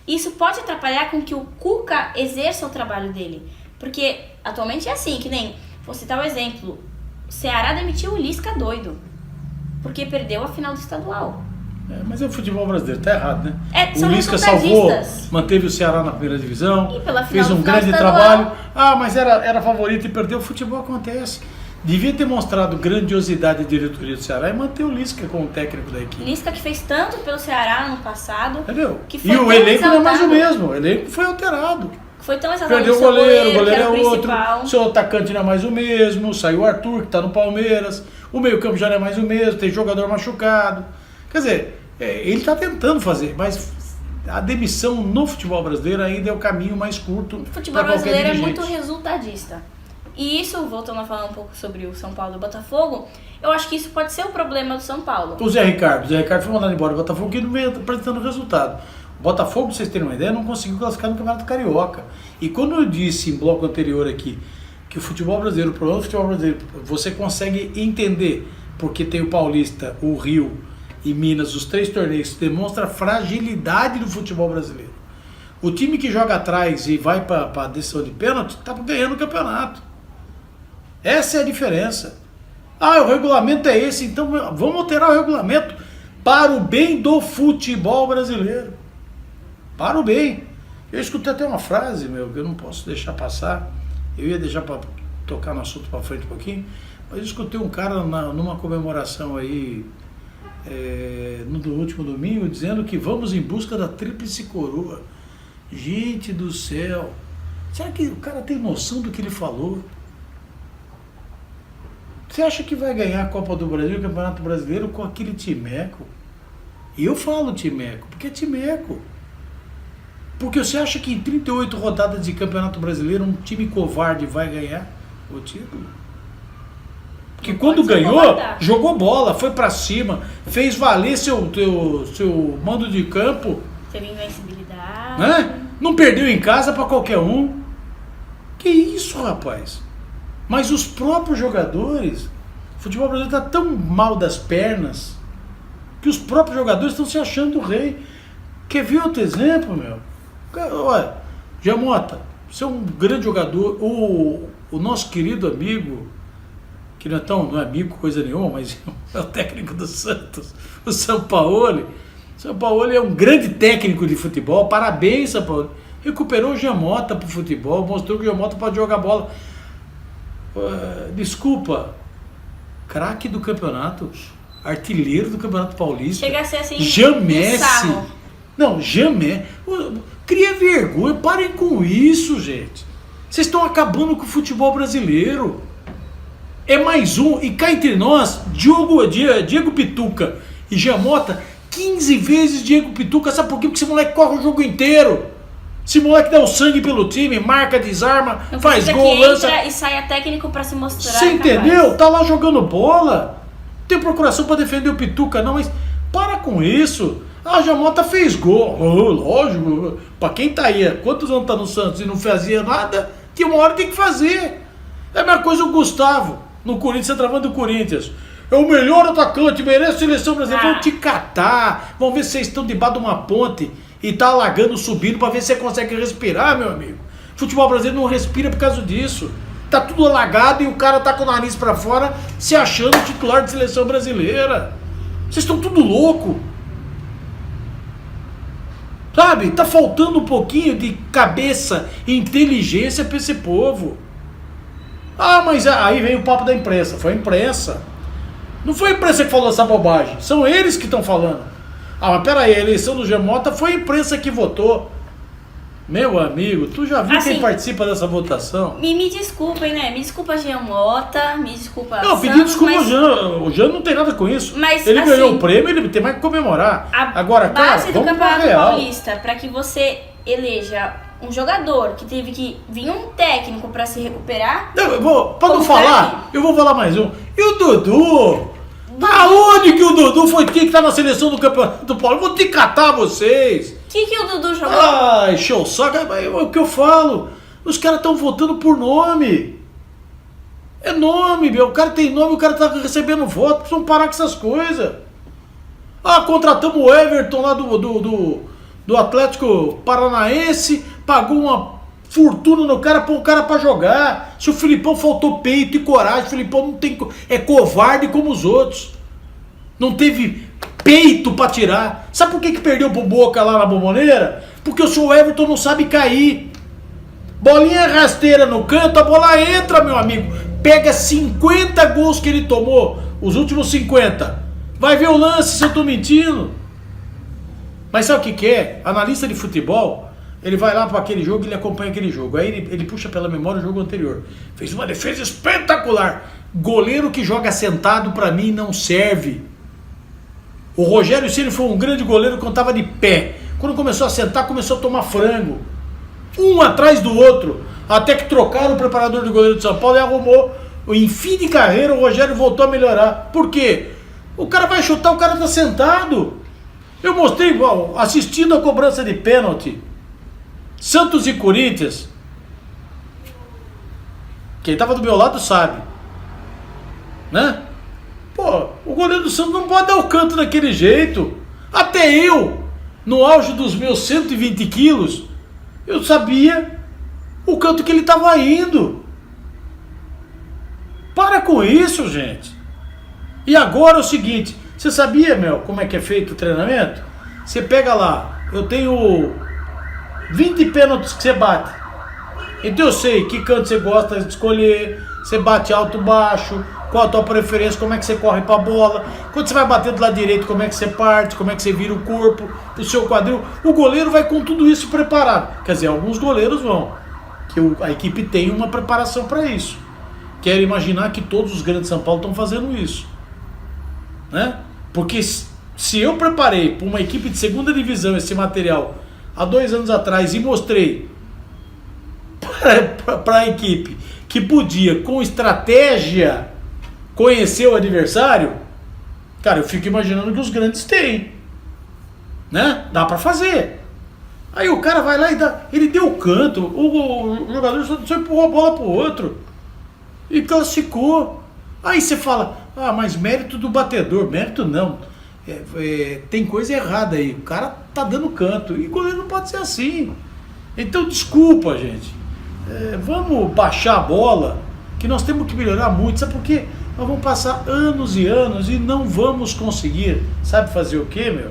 Isso pode atrapalhar com que o Cuca exerça o trabalho dele. Porque atualmente é assim, que nem... Vou citar o exemplo. O Ceará demitiu o Lisca doido. Porque perdeu a final do estadual. Mas é o futebol brasileiro, tá errado, né? São o Lisca salvou, manteve o Ceará na primeira divisão, fez um grande trabalho. Mas era favorito e perdeu. O futebol acontece. Devia ter mostrado grandiosidade da diretoria do Ceará e manter o Lisca como técnico da equipe. Lisca que fez tanto pelo Ceará no passado. Entendeu? Que foi e o elenco não é mais o mesmo. O elenco foi alterado. Foi tão exatamente perdeu o goleiro é outro, principal. Seu atacante não é mais o mesmo, saiu o Arthur, que está no Palmeiras, o meio-campo já não é mais o mesmo, tem jogador machucado. Quer dizer, ele está tentando fazer, mas a demissão no futebol brasileiro ainda é o caminho mais curto. O futebol brasileiro é muito resultadista. E isso, voltando a falar um pouco sobre o São Paulo e o Botafogo, eu acho que isso pode ser o problema do São Paulo. O Zé Ricardo foi mandado embora do Botafogo que não vem apresentando resultado. O Botafogo, pra vocês terem uma ideia, não conseguiu classificar no Campeonato Carioca. E quando eu disse em bloco anterior aqui que o futebol brasileiro, o problema do futebol brasileiro, você consegue entender porque tem o Paulista, o Rio e Minas, os 3 torneios, demonstra a fragilidade do futebol brasileiro. O time que joga atrás e vai para a decisão de pênalti está ganhando o campeonato. Essa é a diferença. O regulamento é esse, então vamos alterar o regulamento para o bem do futebol brasileiro. Para o bem. Eu escutei até uma frase, que eu não posso deixar passar. Eu ia deixar para tocar no assunto para frente um pouquinho, mas eu escutei um cara numa comemoração aí no último domingo dizendo que vamos em busca da tríplice coroa. Gente do céu, será que o cara tem noção do que ele falou? Você acha que vai ganhar a Copa do Brasil e o Campeonato Brasileiro com aquele timeco? E eu falo timeco, porque é timeco. Porque você acha que em 38 rodadas de Campeonato Brasileiro um time covarde vai ganhar o título? Porque quando ganhou, jogou bola, foi pra cima, fez valer seu mando de campo. Teve invencibilidade. Né? Não perdeu em casa pra qualquer um. Que isso, rapaz? Mas os próprios jogadores, o futebol brasileiro está tão mal das pernas que os próprios jogadores estão se achando o rei. Quer ver outro exemplo, Olha, Jamota, você é um grande jogador. O nosso querido amigo, que não é amigo coisa nenhuma, mas é o técnico do Santos, o Sampaoli. O Sampaoli é um grande técnico de futebol. Parabéns, Sampaoli. Recuperou o Jamota para o futebol, mostrou que o Jamota pode jogar bola. Desculpa, craque do campeonato, artilheiro do Campeonato Paulista. Chega a ser assim, Jamessi. Não, Jamessi. Cria vergonha, parem com isso, gente. Vocês estão acabando com o futebol brasileiro. É mais um, e cá entre nós, Diego Pituca e Jamota, 15 vezes Diego Pituca. Sabe por quê? Porque esse moleque corre o jogo inteiro. Esse moleque dá o sangue pelo time, marca, desarma, não faz gol, lança. E sai técnico pra se mostrar. Você entendeu? Tá lá jogando bola. Tem procuração pra defender o Pituca, não, mas para com isso. A Jamota fez gol. Lógico, pra quem tá aí, quantos anos tá no Santos e não fazia nada, que uma hora tem que fazer. É a mesma coisa o Gustavo, no Corinthians, centroavante do Corinthians. É o melhor atacante, merece a seleção brasileira. Vão te catar, vão ver se vocês estão debaixo de uma ponte e tá alagando, subindo, pra ver se você consegue respirar, meu amigo. Futebol brasileiro não respira por causa disso. tá tudo alagado e o cara tá com o nariz pra fora se achando titular de seleção brasileira. Vocês estão tudo louco. Sabe? Tá faltando um pouquinho de cabeça e inteligência pra esse povo. Ah, mas aí vem o papo da imprensa. Foi a imprensa. Não foi a imprensa que falou essa bobagem. São eles que estão falando. Ah, mas peraí, a eleição do Gemota foi a imprensa que votou. Meu amigo, tu já viu assim, quem participa dessa votação? Me desculpem, né? Me desculpa, Jean Mota, me desculpa. Não, pedi desculpa ao Jean. O Jean não tem nada com isso. Mas, ele assim, ganhou o prêmio, ele tem mais que comemorar. Agora, cara, base do vamos pro Campeonato real. Paulista, para que você eleja um jogador que teve que vir um técnico para se recuperar. Pra não falar, eu vou falar mais um. E o Dudu? Aonde que o Dudu foi ter que estar na seleção do Campeonato do Paulo? Eu vou te catar vocês. O que o Dudu jogou? Ai, show o saco. É o que eu falo. Os caras estão votando por nome. É nome, meu. O cara tem nome, o cara tá recebendo voto. Precisam parar com essas coisas. Ah, contratamos o Everton lá do Atlético Paranaense. Pagou uma fortuna no cara, pôr o cara pra jogar. Se o Filipão faltou peito e coragem, o Filipão não tem, é covarde como os outros. Não teve peito pra tirar. Sabe por que perdeu pro Boca lá na Bombonera? Porque o seu Everton não sabe cair. Bolinha rasteira no canto, a bola entra, meu amigo. Pega 50 gols que ele tomou, os últimos 50. Vai ver o lance se eu tô mentindo. Mas sabe o que é? Analista de futebol, ele vai lá para aquele jogo e ele acompanha aquele jogo. Aí ele puxa pela memória o jogo anterior. Fez uma defesa espetacular. Goleiro que joga sentado para mim não serve. O Rogério Ceni foi um grande goleiro quando estava de pé. Quando começou a sentar, começou a tomar frango. Um atrás do outro. Até que trocaram o preparador de goleiro de São Paulo e arrumou. Em fim de carreira, o Rogério voltou a melhorar. Por quê? O cara vai chutar, o cara tá sentado. Eu mostrei, assistindo a cobrança de pênalti. Santos e Corinthians. Quem tava do meu lado sabe. Né? Pô, o goleiro do Santos não pode dar o canto daquele jeito. Até eu, no auge dos meus 120 quilos, eu sabia o canto que ele estava indo. Para com isso, gente. E agora é o seguinte, você sabia, Mel, como é que é feito o treinamento? Você pega lá, eu tenho 20 pênaltis que você bate. Então eu sei que canto você gosta de escolher, você bate alto, baixo, qual a tua preferência, como é que você corre pra bola. Quando você vai bater do lado direito, como é que você parte, como é que você vira o corpo, o seu quadril. O goleiro vai com tudo isso preparado. Quer dizer, alguns goleiros vão, que a equipe tem uma preparação para isso. Quero imaginar que todos os grandes de São Paulo estão fazendo isso, né? Porque se eu preparei para uma equipe de segunda divisão esse material há 2 anos atrás e mostrei para a equipe que podia, com estratégia, conhecer o adversário, cara, eu fico imaginando que os grandes têm, né? Dá para fazer. Aí o cara vai lá e dá, ele deu o canto, o jogador só empurrou a bola pro outro e classificou. Aí você fala, ah, mas mérito do batedor. Mérito não, tem coisa errada aí, o cara tá dando canto e o goleiro não pode ser assim. Então desculpa, gente, vamos baixar a bola, que nós temos que melhorar muito. Sabe por quê? Nós vamos passar anos e anos e não vamos conseguir, sabe fazer o quê, meu?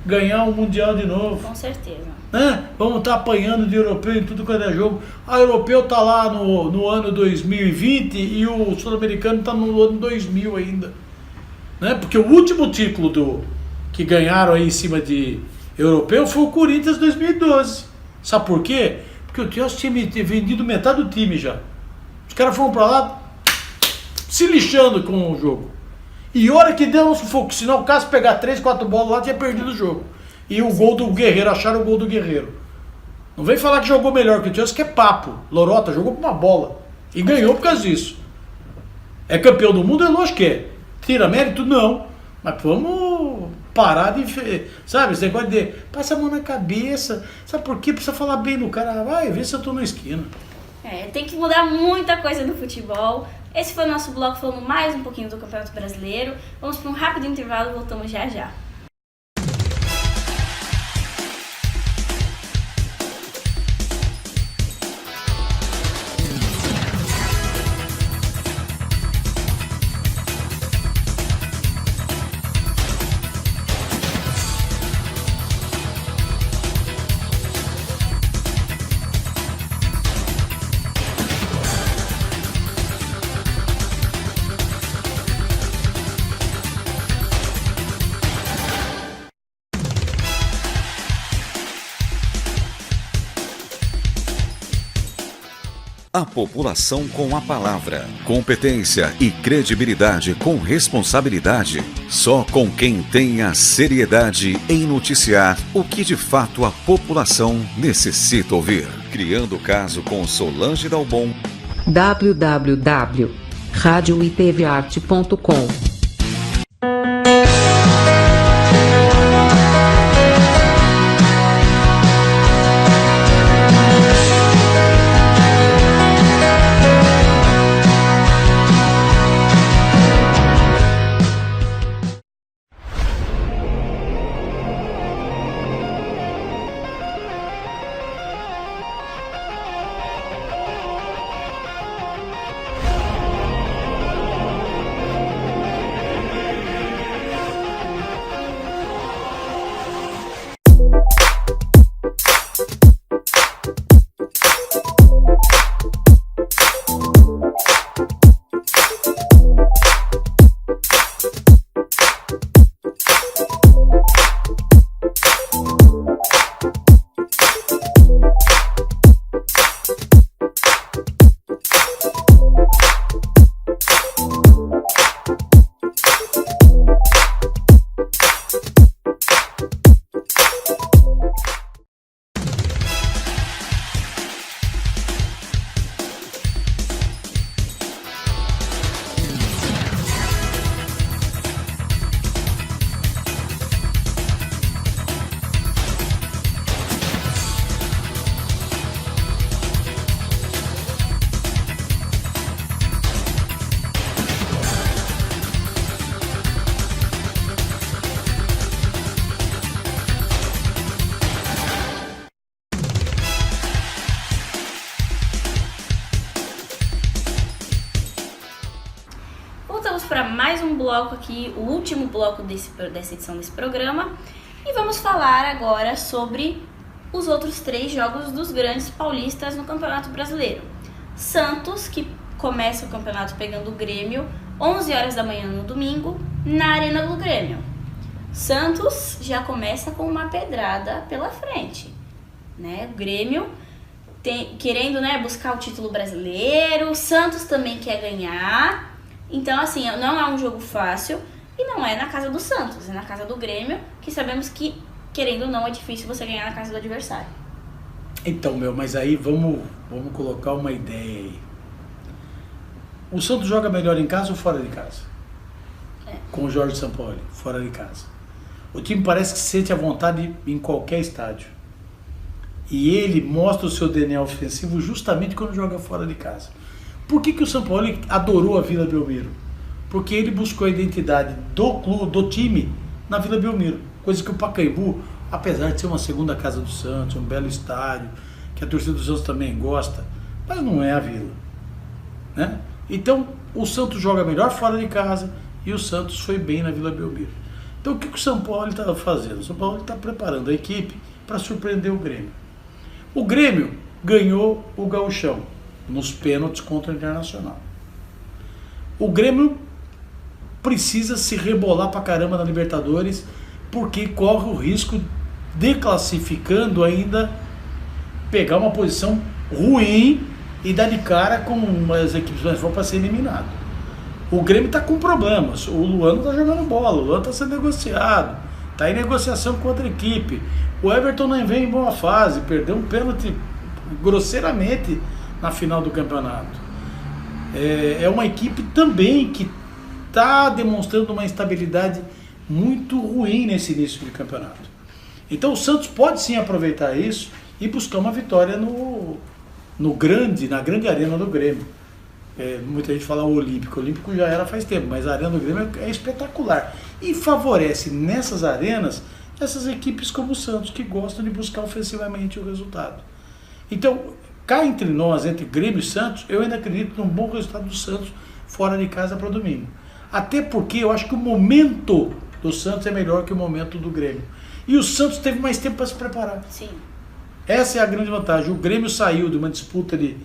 Ganhar um Mundial de novo. Com certeza. Né? Vamos estar apanhando de europeu em tudo quanto é jogo. A europeu tá lá no ano 2020 e o sul-americano tá no ano 2000 ainda, né? Porque o último título que ganharam aí em cima de europeu foi o Corinthians 2012. Sabe por quê? Porque o Chelsea tinha vendido metade do time já. Os caras foram pra lá se lixando com o jogo. E hora que deu um sufoco, senão o caso pegar 3, 4 bolas lá, tinha perdido o jogo. E o gol do Guerreiro, acharam o gol do Guerreiro. Não vem falar que jogou melhor que o Chelsea, que é papo. Lorota jogou com uma bola e ganhou por causa disso. É campeão do mundo? É lógico que é. Tira mérito? Não. Mas vamos parar de... Sabe, esse negócio de... Passa a mão na cabeça. Sabe por quê? Precisa falar bem do cara. Vai ver se eu tô na esquina. Tem que mudar muita coisa no futebol. Esse foi o nosso bloco falando mais um pouquinho do Campeonato Brasileiro. Vamos para um rápido intervalo e voltamos já já. A população com a palavra. Competência e credibilidade com responsabilidade. Só com quem tenha seriedade em noticiar o que de fato a população necessita ouvir. Criando o caso com Solange Dalbon. www.radioitvarte.com Voltamos para mais um bloco aqui, o último bloco dessa edição desse programa, e vamos falar agora sobre os outros 3 jogos dos grandes paulistas no Campeonato Brasileiro. Santos, que começa o campeonato pegando o Grêmio, 11 horas da manhã no domingo, na Arena do Grêmio. Santos já começa com uma pedrada pela frente, né? O Grêmio querendo, né, buscar o título brasileiro, o Santos também quer ganhar. Então, assim, não é um jogo fácil e não é na casa do Santos, é na casa do Grêmio, que sabemos que, querendo ou não, é difícil você ganhar na casa do adversário. Então, mas aí vamos colocar uma ideia aí. O Santos joga melhor em casa ou fora de casa? Com o Jorge Sampaoli, fora de casa. O time parece que se sente à vontade em qualquer estádio. E ele mostra o seu DNA ofensivo justamente quando joga fora de casa. Por que o Sampaoli adorou a Vila Belmiro? Porque ele buscou a identidade do clube, do time, na Vila Belmiro. Coisa que o Pacaembu, apesar de ser uma segunda casa do Santos, um belo estádio, que a torcida do Santos também gosta, mas não é a Vila, né? Então, o Santos joga melhor fora de casa e o Santos foi bem na Vila Belmiro. Então, o que o Sampaoli está fazendo? O Sampaoli está preparando a equipe para surpreender o Grêmio. O Grêmio ganhou o Gauchão nos pênaltis contra o Internacional. O Grêmio precisa se rebolar pra caramba na Libertadores, porque corre o risco de, classificando ainda, pegar uma posição ruim e dar de cara com as equipes mais fortes para ser eliminado. O Grêmio está com problemas. O Luan não está jogando bola, o Luan está sendo negociado, está em negociação com outra equipe. O Everton não vem em boa fase, perdeu um pênalti grosseiramente na final do campeonato. É uma equipe também que está demonstrando uma instabilidade muito ruim nesse início de campeonato. Então o Santos pode sim aproveitar isso e buscar uma vitória na grande arena do Grêmio. Muita gente fala o Olímpico já era faz tempo, mas a arena do Grêmio é espetacular e favorece nessas arenas essas equipes como o Santos, que gostam de buscar ofensivamente o resultado. Então, cá entre nós, entre Grêmio e Santos, eu ainda acredito num bom resultado do Santos fora de casa para domingo. Até porque eu acho que o momento do Santos é melhor que o momento do Grêmio. E o Santos teve mais tempo para se preparar. Sim. Essa é a grande vantagem. O Grêmio saiu de uma disputa de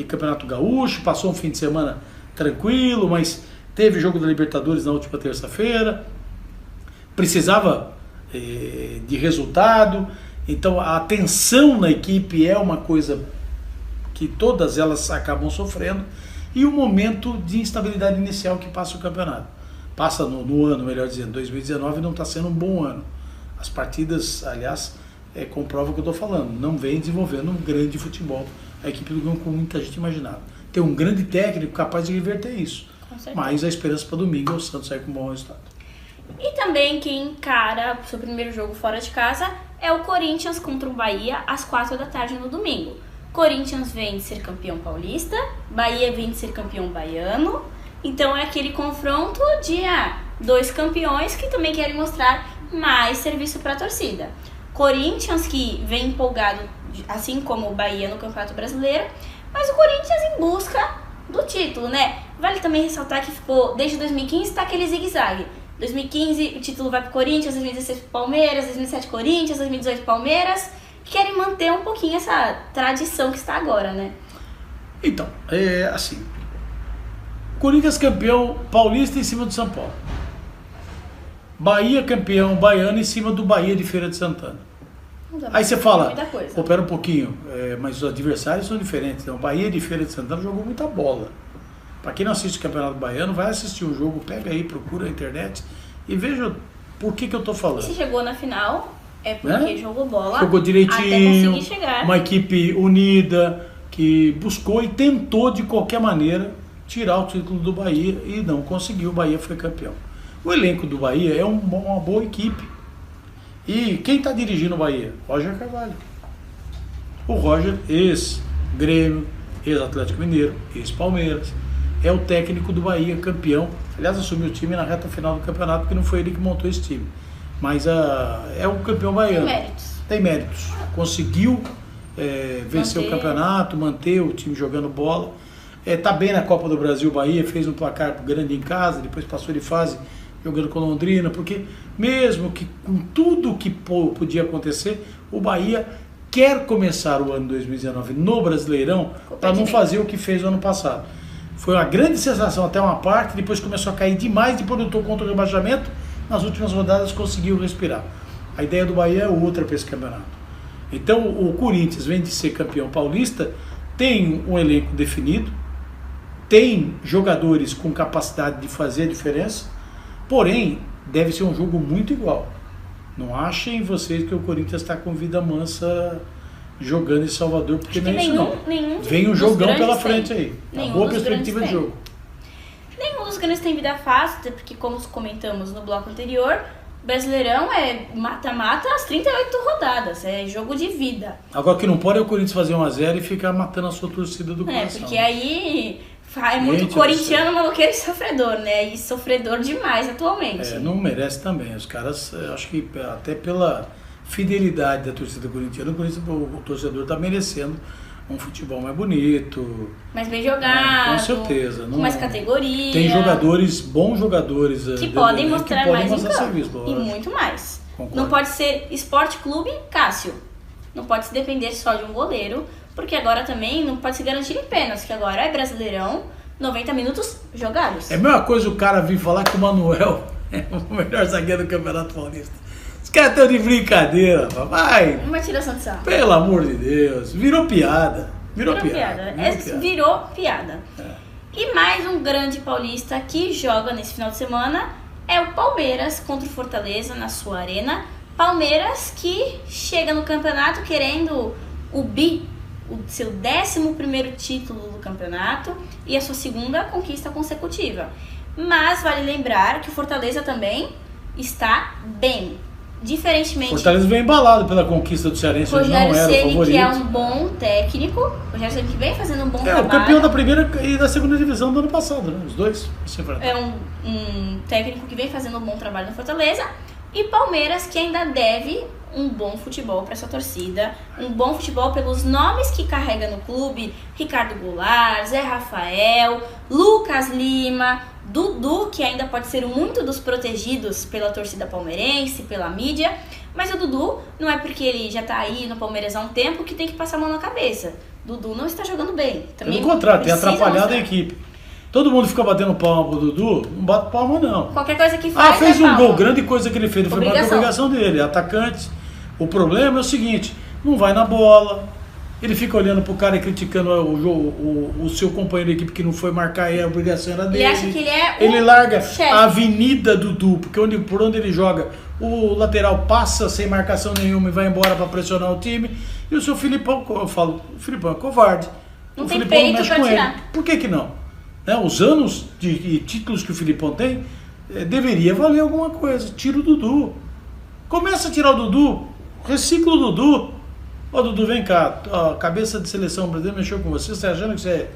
Campeonato Gaúcho, passou um fim de semana tranquilo, mas teve jogo da Libertadores na última terça-feira, precisava de resultado, então a tensão na equipe é uma coisa que todas elas acabam sofrendo, e o momento de instabilidade inicial que passa o campeonato. Passa no ano, melhor dizendo, 2019 não está sendo um bom ano. As partidas, aliás, comprovam o que eu estou falando, não vem desenvolvendo um grande futebol a equipe do Grêmio como muita gente imaginava. Tem um grande técnico capaz de reverter isso, mas a esperança para domingo é o Santos sair com um bom resultado. E também quem encara o seu primeiro jogo fora de casa é o Corinthians contra o Bahia às 4 da tarde no domingo. Corinthians vem de ser campeão paulista, Bahia vem de ser campeão baiano, então é aquele confronto de dois campeões que também querem mostrar mais serviço para a torcida. Corinthians que vem empolgado, assim como o Bahia no Campeonato Brasileiro, mas o Corinthians em busca do título, né? Vale também ressaltar que ficou, desde 2015, está aquele zigue-zague. 2015 o título vai para o Corinthians, 2016 para o Palmeiras, 2017 Corinthians, 2018 Palmeiras, que querem manter um pouquinho essa tradição que está agora, né? Então, assim, Corinthians campeão paulista em cima do São Paulo. Bahia campeão baiano em cima do Bahia de Feira de Santana. Aí você fala, pera um pouquinho, mas os adversários são diferentes. Então, o Bahia de Feira de Santana jogou muita bola. Para quem não assiste o Campeonato Baiano, vai assistir um jogo, pega aí, procura na internet e veja por que eu estou falando. E se chegou na final, é porque jogou bola, jogou direitinho, até conseguir chegar. Uma equipe unida, que buscou e tentou de qualquer maneira tirar o título do Bahia e não conseguiu, o Bahia foi campeão. O elenco do Bahia é uma boa equipe. E quem está dirigindo o Bahia? Roger Carvalho. O Roger, ex-Grêmio, ex-Atlético Mineiro, ex-Palmeiras, é o técnico do Bahia, campeão. Aliás, assumiu o time na reta final do campeonato, porque não foi ele que montou esse time. Mas é o campeão baiano. Tem méritos. Conseguiu vencer o campeonato, manter o time jogando bola. Tá bem na Copa do Brasil, o Bahia fez um placar grande em casa, depois passou de fase jogando com Londrina, porque mesmo que com tudo que podia acontecer, o Bahia quer começar o ano 2019 no Brasileirão para não fazer o que fez no ano passado. Foi uma grande sensação até uma parte, depois começou a cair demais, depois lutou contra o rebaixamento, nas últimas rodadas conseguiu respirar. A ideia do Bahia é outra para esse campeonato. Então o Corinthians vem de ser campeão paulista, tem um elenco definido, tem jogadores com capacidade de fazer a diferença, porém deve ser um jogo muito igual. Não achem vocês que o Corinthians está com vida mansa jogando em Salvador, porque nem isso não. Vem um jogão pela frente aí. Uma boa perspectiva de jogo. Nenhum dos grandes tem vida fácil, até porque, como comentamos no bloco anterior, Brasileirão é mata-mata às 38 rodadas, é jogo de vida. Agora, o que não pode é o Corinthians fazer 1-0 e ficar matando a sua torcida do coração. Porque aí é muito corintiano, maloqueiro e sofredor, né? E sofredor demais atualmente. Não merece também. Os caras, acho que até pela fidelidade da torcida corintiana, o torcedor está merecendo um futebol mais bonito, mais bem jogado, com certeza, com mais categoria. Tem jogadores, bons jogadores que podem mostrar mais em campo, serviço, e muito mais. Concordo. Não pode ser Esporte Clube Cássio, não pode se depender só de um goleiro, porque agora também não pode se garantir em pênaltis, que agora é Brasileirão, 90 minutos jogados. É a mesma coisa o cara vir falar que o Manuel é o melhor zagueiro do Campeonato Paulista. Os caras estão de brincadeira, vai. Uma tiração de sarro. Pelo amor de Deus, virou piada. Virou piada. Virou piada. E mais um grande paulista que joga nesse final de semana é o Palmeiras contra o Fortaleza na sua arena. Palmeiras que chega no campeonato querendo o seu 11º título do campeonato e a sua segunda conquista consecutiva. Mas vale lembrar que o Fortaleza também está bem. Diferentemente, Fortaleza vem embalado pela conquista do Cearense, Rogério não era Ceni, o favorito. Que é um bom técnico, o Rogério Ceni que vem fazendo um bom trabalho. O campeão da primeira e da segunda divisão do ano passado, né? Os dois se enfrentaram. É um técnico que vem fazendo um bom trabalho no Fortaleza. E Palmeiras que ainda deve um bom futebol para sua torcida, um bom futebol pelos nomes que carrega no clube: Ricardo Goulart, Zé Rafael, Lucas Lima, Dudu, que ainda pode ser muito dos protegidos pela torcida palmeirense, pela mídia, mas o Dudu não é porque ele já tá aí no Palmeiras há um tempo que tem que passar a mão na cabeça. Dudu não está jogando bem. Também pelo contrário, tem atrapalhado a equipe. Todo mundo fica batendo palma pro Dudu, não bate palma não. Qualquer coisa que faz fez um gol, grande coisa que ele fez, foi uma obrigação dele, atacante. O problema é o seguinte, não vai na bola, Ele fica olhando pro cara e criticando o seu companheiro de equipe que não foi marcar e a obrigação era dele. Ele acha que ele é Ele larga chefe. a avenida Dudu, porque por onde ele joga, o lateral passa sem marcação nenhuma e vai embora para pressionar o time. E o seu Filipão, eu falo, o Filipão é covarde. Não o tem Filipão peito mexe pra com tirar. ele. Por que não? Né? Os anos de títulos que o Filipão tem, deveria valer alguma coisa. Tira o Dudu. Começa a tirar o Dudu, recicla o Dudu. Ó, Dudu, vem cá, a cabeça de seleção brasileira mexeu com você, você tá achando que você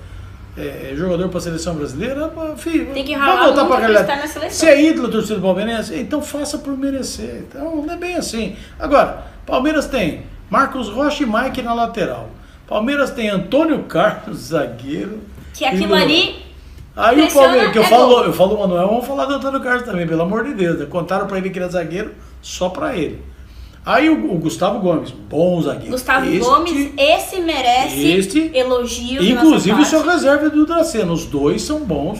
é jogador para a seleção brasileira? Filho, Tem que vai ralar voltar muito para a pra realidade. estar na seleção. Você é ídolo do torcedor palmeirense? Então faça por merecer. Então não é bem assim. Agora, Palmeiras tem Marcos Rocha e Mike na lateral. Palmeiras tem Antônio Carlos, zagueiro. Que aquilo ali... Aí o pressiona, Palmeiras, que é eu falo Manuel, vamos falar do Antônio Carlos também, pelo amor de Deus. Né? Contaram para ele que era zagueiro só para ele. Aí o Gustavo Gomes, bom zagueiro. Gustavo Gomes, esse merece elogios. Inclusive o seu reserva do Dracena. Os dois são bons.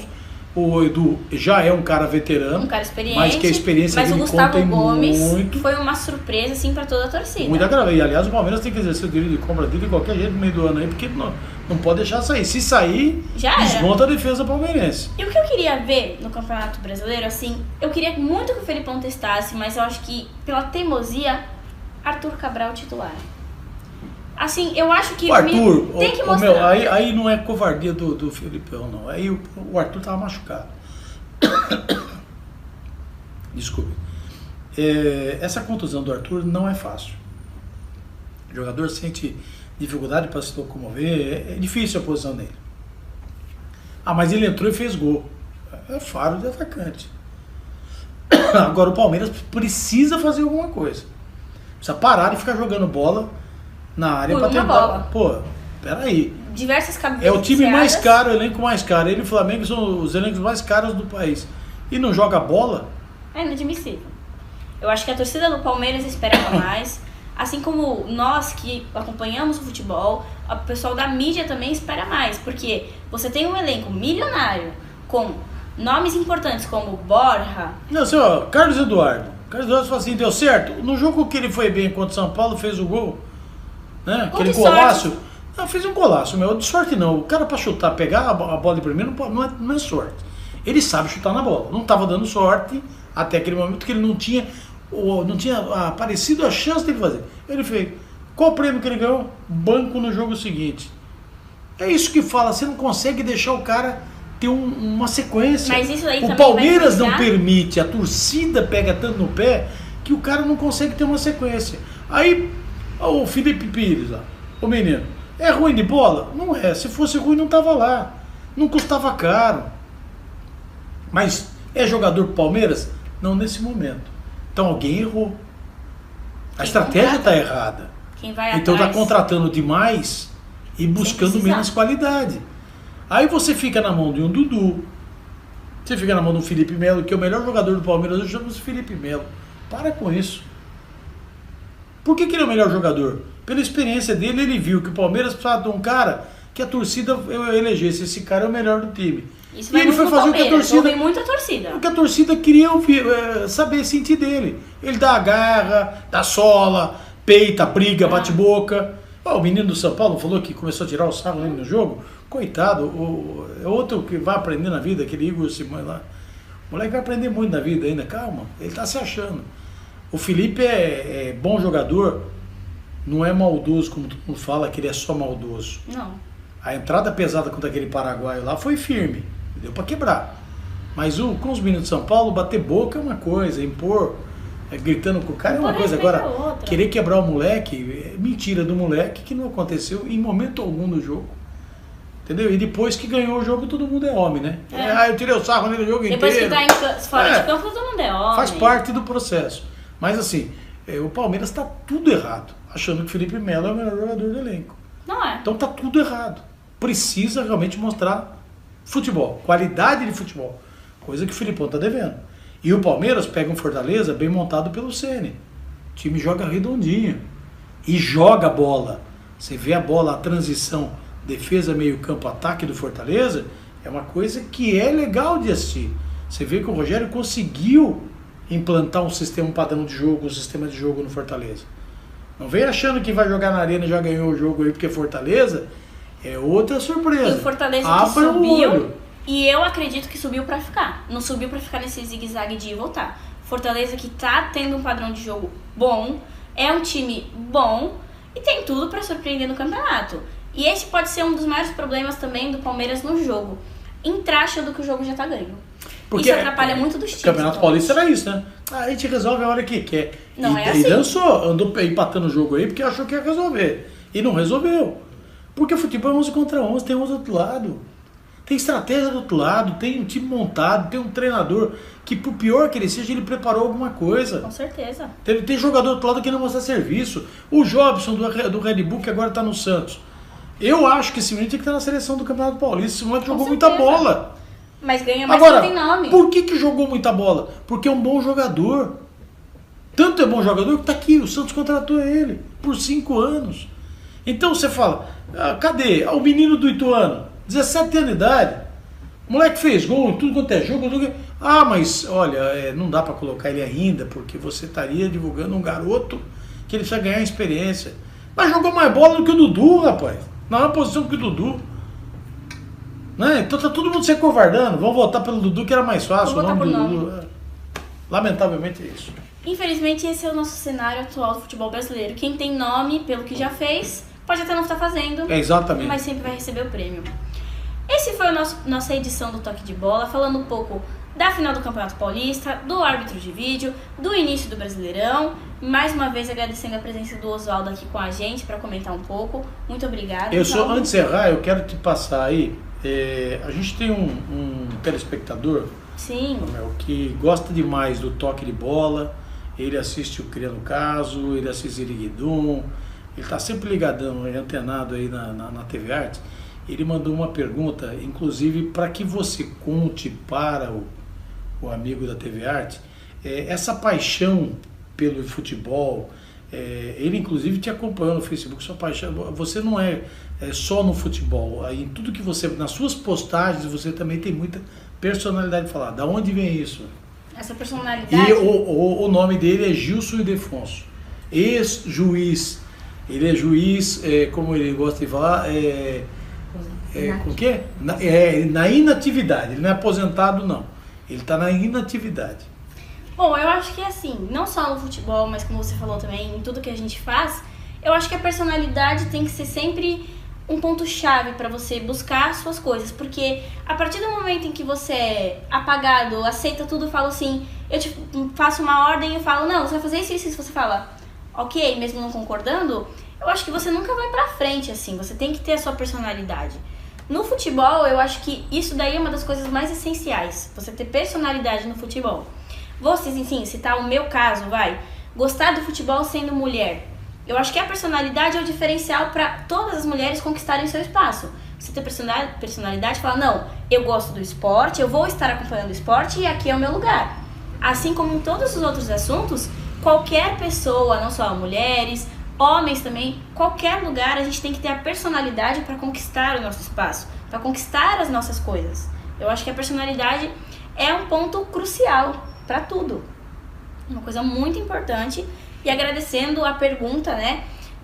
O Edu já é um cara veterano. Um cara experiente. Mas que a experiência mas dele o Gustavo conta Gomes muito. foi uma surpresa, assim, para toda a torcida. Muito agradável. E aliás, o Palmeiras tem que exercer o direito de compra dele de qualquer jeito no meio do ano aí, porque não pode deixar sair. Se sair, Já desmonta a defesa palmeirense. E o que eu queria ver no Campeonato Brasileiro, assim, eu queria muito que o Felipão testasse, mas eu acho que, pela teimosia, Arthur Cabral titular. Assim, eu acho que O Arthur, tem que mostrar. aí não é covardia do Felipão, não. Aí o Arthur tava machucado. Desculpe. Essa contusão do Arthur não é fácil. O jogador sente dificuldade para se locomover, é difícil a posição dele. Mas ele entrou e fez gol. É faro de atacante. Agora o Palmeiras precisa fazer alguma coisa. Precisa parar de ficar jogando bola na área Por para uma tentar. bola. Pô, peraí. Diversas cabeças. É o time mais caro, o elenco mais caro. Ele e o Flamengo são os elencos mais caros do país. E não joga bola? É inadmissível. Eu acho que a torcida do Palmeiras esperava mais. Assim como nós que acompanhamos o futebol, o pessoal da mídia também espera mais. Porque você tem um elenco milionário com nomes importantes como Borja. Não, assim, ó, Carlos Eduardo. Carlos Eduardo falou assim, deu certo. No jogo que ele foi bem contra o São Paulo, fez o gol. Né? Aquele golaço. Não, fez um golaço, meu. De sorte não. O cara pra chutar, pegar a bola de primeiro não é sorte. Ele sabe chutar na bola. Não estava dando sorte até aquele momento que ele não tinha aparecido a chance dele fazer. Ele fez. Qual o prêmio que ele ganhou? Banco no jogo seguinte. É isso que fala. Você não consegue deixar o cara ter uma sequência. Mas isso aí o também Palmeiras vai não permite, a torcida pega tanto no pé que o cara não consegue ter uma sequência. Aí o Felipe Pires lá, o menino, é ruim de bola? Não é. Se fosse ruim não estava lá. Não custava caro. Mas é jogador pro Palmeiras? Não nesse momento. Então alguém errou. A estratégia está errada. Quem vai então atrás, está contratando demais e buscando menos qualidade. Aí você fica na mão de um Dudu, você fica na mão de um Felipe Melo, que é o melhor jogador do Palmeiras, eu chamo de Felipe Melo. Para com isso. Por que ele é o melhor jogador? Pela experiência dele, ele viu que o Palmeiras precisava de um cara que a torcida elegesse. Esse cara é o melhor do time. Isso e ele foi fazer o que a torcida. Muita torcida. O que a torcida queria ouvir, saber, sentir dele. Ele dá a garra, dá sola, peita, briga, bate boca. O menino do São Paulo falou que começou a tirar o sarro no jogo. Coitado, é outro que vai aprender na vida, aquele Igor Simões lá. O moleque vai aprender muito na vida ainda, calma, ele tá se achando. O Felipe é bom jogador, não é maldoso, como todo mundo fala, que ele é só maldoso. Não. A entrada pesada contra aquele paraguaio lá foi firme, deu para quebrar. Mas com os meninos de São Paulo, bater boca é uma coisa, impor, gritando com o cara é uma coisa. Agora, querer quebrar o moleque, é mentira do moleque, que não aconteceu em momento algum do jogo. Entendeu? E depois que ganhou o jogo, todo mundo é homem, né? Eu tirei o sarro nele o jogo depois inteiro. Depois que tá fora de campo, todo mundo é homem. Faz parte do processo. Mas assim, o Palmeiras está tudo errado, achando que o Felipe Melo é o melhor jogador do elenco. Não é. Então tá tudo errado. Precisa realmente mostrar futebol, qualidade de futebol. Coisa que o Filipão tá devendo. E o Palmeiras pega um Fortaleza bem montado pelo Ceni. O time joga redondinho. E joga a bola. Você vê a bola, a transição, defesa, meio campo, ataque do Fortaleza, é uma coisa que é legal de assistir. Você vê que o Rogério conseguiu implantar um padrão de jogo, um sistema de jogo no Fortaleza. Não vem achando que vai jogar na Arena e já ganhou o jogo aí porque é Fortaleza. É outra surpresa. E o Fortaleza que subiu, e eu acredito que subiu pra ficar. Não subiu pra ficar nesse zigue-zague de ir e voltar. Fortaleza que tá tendo um padrão de jogo bom, é um time bom e tem tudo pra surpreender no campeonato. E esse pode ser um dos maiores problemas também do Palmeiras no jogo. Entrar achando que o jogo já tá ganho. Porque isso atrapalha muito dos times. O Campeonato Paulista era isso, né? A gente resolve a hora que quer. Não e, é assim. E dançou, andou empatando o jogo aí porque achou que ia resolver. E não resolveu. Porque o futebol é 11 contra 11, tem 11 do outro lado. Tem estratégia do outro lado, tem um time montado, tem um treinador que, por pior que ele seja, ele preparou alguma coisa. Com certeza. Tem jogador do outro lado que não mostra serviço. O Jobson do Red Bull, que agora está no Santos. Eu acho que esse menino tem que estar na seleção do Campeonato Paulista. Esse moleque jogou muita bola. Mas ganha mais agora, que tem nome. Por que jogou muita bola? Porque é um bom jogador. Tanto é bom jogador que tá aqui, o Santos contratou ele por 5 anos. Então você fala, cadê? O menino do Ituano, 17 anos de idade. O moleque fez gol em tudo quanto é jogo. Mas olha, não dá para colocar ele ainda, porque você estaria divulgando um garoto que ele precisa ganhar experiência. Mas jogou mais bola do que o Dudu, rapaz. Na mesma posição que o Dudu. Né? Então tá todo mundo se covardando. Vamos votar pelo Dudu, que era mais fácil. O nome do Dudu. Lamentavelmente é isso. Infelizmente, esse é o nosso cenário atual do futebol brasileiro. Quem tem nome, pelo que já fez, pode até não estar fazendo. Exatamente. Mas sempre vai receber o prêmio. Esse foi a nossa edição do Toque de Bola, falando um pouco da final do Campeonato Paulista, do árbitro de vídeo, do início do Brasileirão. Mais uma vez agradecendo a presença do Oswaldo aqui com a gente para comentar um pouco. Muito obrigada. Antes de encerrar, eu quero te passar aí. A gente tem um telespectador, sim, que gosta demais do Toque de Bola. Ele assiste o Criando Caso, ele assiste Iriguidum, ele está sempre ligadão, antenado aí na TV Arte. Ele mandou uma pergunta, inclusive, para que você conte para o amigo da TV Arte essa paixão pelo futebol. Ele, inclusive, te acompanhou no Facebook, sua paixão. Você não é só no futebol, em tudo que você, nas suas postagens, você também tem muita personalidade de falar. Da onde vem isso? Essa personalidade. E o nome dele é Gilson Ildefonso, ex-juiz. Ele é juiz, como ele gosta de falar, com o quê? Na inatividade. Ele não é aposentado, não. Ele está na inatividade. Bom, eu acho que assim, não só no futebol, mas como você falou também, em tudo que a gente faz, eu acho que a personalidade tem que ser sempre um ponto-chave para você buscar suas coisas, porque a partir do momento em que você é apagado, aceita tudo, fala assim, eu te faço uma ordem e falo, não, você vai fazer isso e isso, você fala, ok, mesmo não concordando, eu acho que você nunca vai pra frente, assim, você tem que ter a sua personalidade. No futebol, eu acho que isso daí é uma das coisas mais essenciais, você ter personalidade no futebol. Vocês, enfim, citar o meu caso, gostar do futebol sendo mulher. Eu acho que a personalidade é o diferencial para todas as mulheres conquistarem seu espaço. Você ter personalidade e falar, não, eu gosto do esporte, eu vou estar acompanhando o esporte e aqui é o meu lugar. Assim como em todos os outros assuntos, qualquer pessoa, não só mulheres, homens também, qualquer lugar a gente tem que ter a personalidade para conquistar o nosso espaço, para conquistar as nossas coisas. Eu acho que a personalidade é um ponto crucial para tudo. Uma coisa muito importante. E agradecendo a pergunta,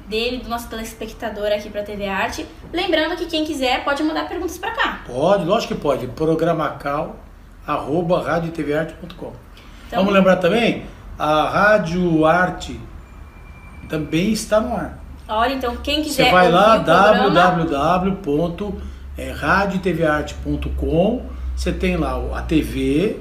dele, do nosso telespectador aqui para a TV Arte. Lembrando que quem quiser pode mandar perguntas para cá. Pode, lógico que pode. programacal@radiotvarte.com. Então, vamos lembrar também, a Rádio Arte também está no ar. Olha, então quem quiser você vai lá, www.radiotvarte.com. Você tem lá a TV,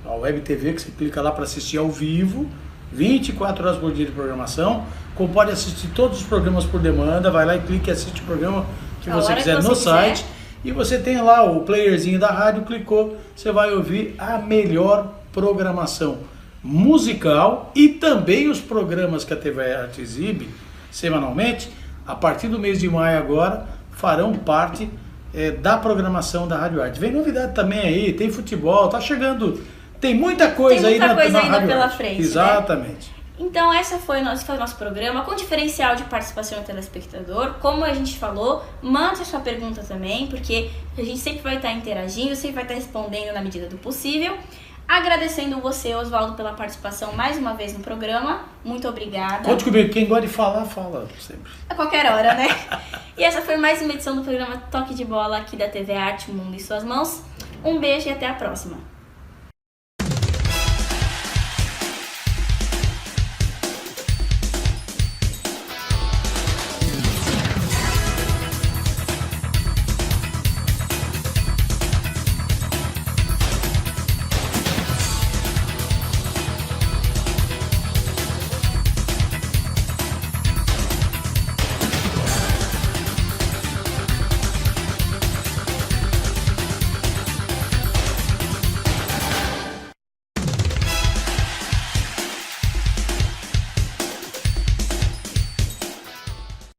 a Web TV, que você clica lá para assistir ao vivo. 24 horas por dia de programação, como pode assistir todos os programas por demanda, vai lá e clica e assiste o programa que você quiser no site, e você tem lá o playerzinho da rádio, clicou, você vai ouvir a melhor programação musical e também os programas que a TV Arte exibe semanalmente, a partir do mês de maio agora, farão parte da programação da Rádio Arte. Vem novidade também aí, tem futebol, tá chegando... Tem muita coisa aí na ainda pela frente. Exatamente. Então, esse foi o nosso programa com diferencial de participação do telespectador. Como a gente falou, mande a sua pergunta também, porque a gente sempre vai estar interagindo, sempre vai estar respondendo na medida do possível. Agradecendo você, Oswaldo, pela participação mais uma vez no programa. Muito obrigada. Conte comigo, quem gosta de falar, fala sempre. A qualquer hora, né? E essa foi mais uma edição do programa Toque de Bola aqui da TV Arte, o Mundo em Suas Mãos. Um beijo e até a próxima.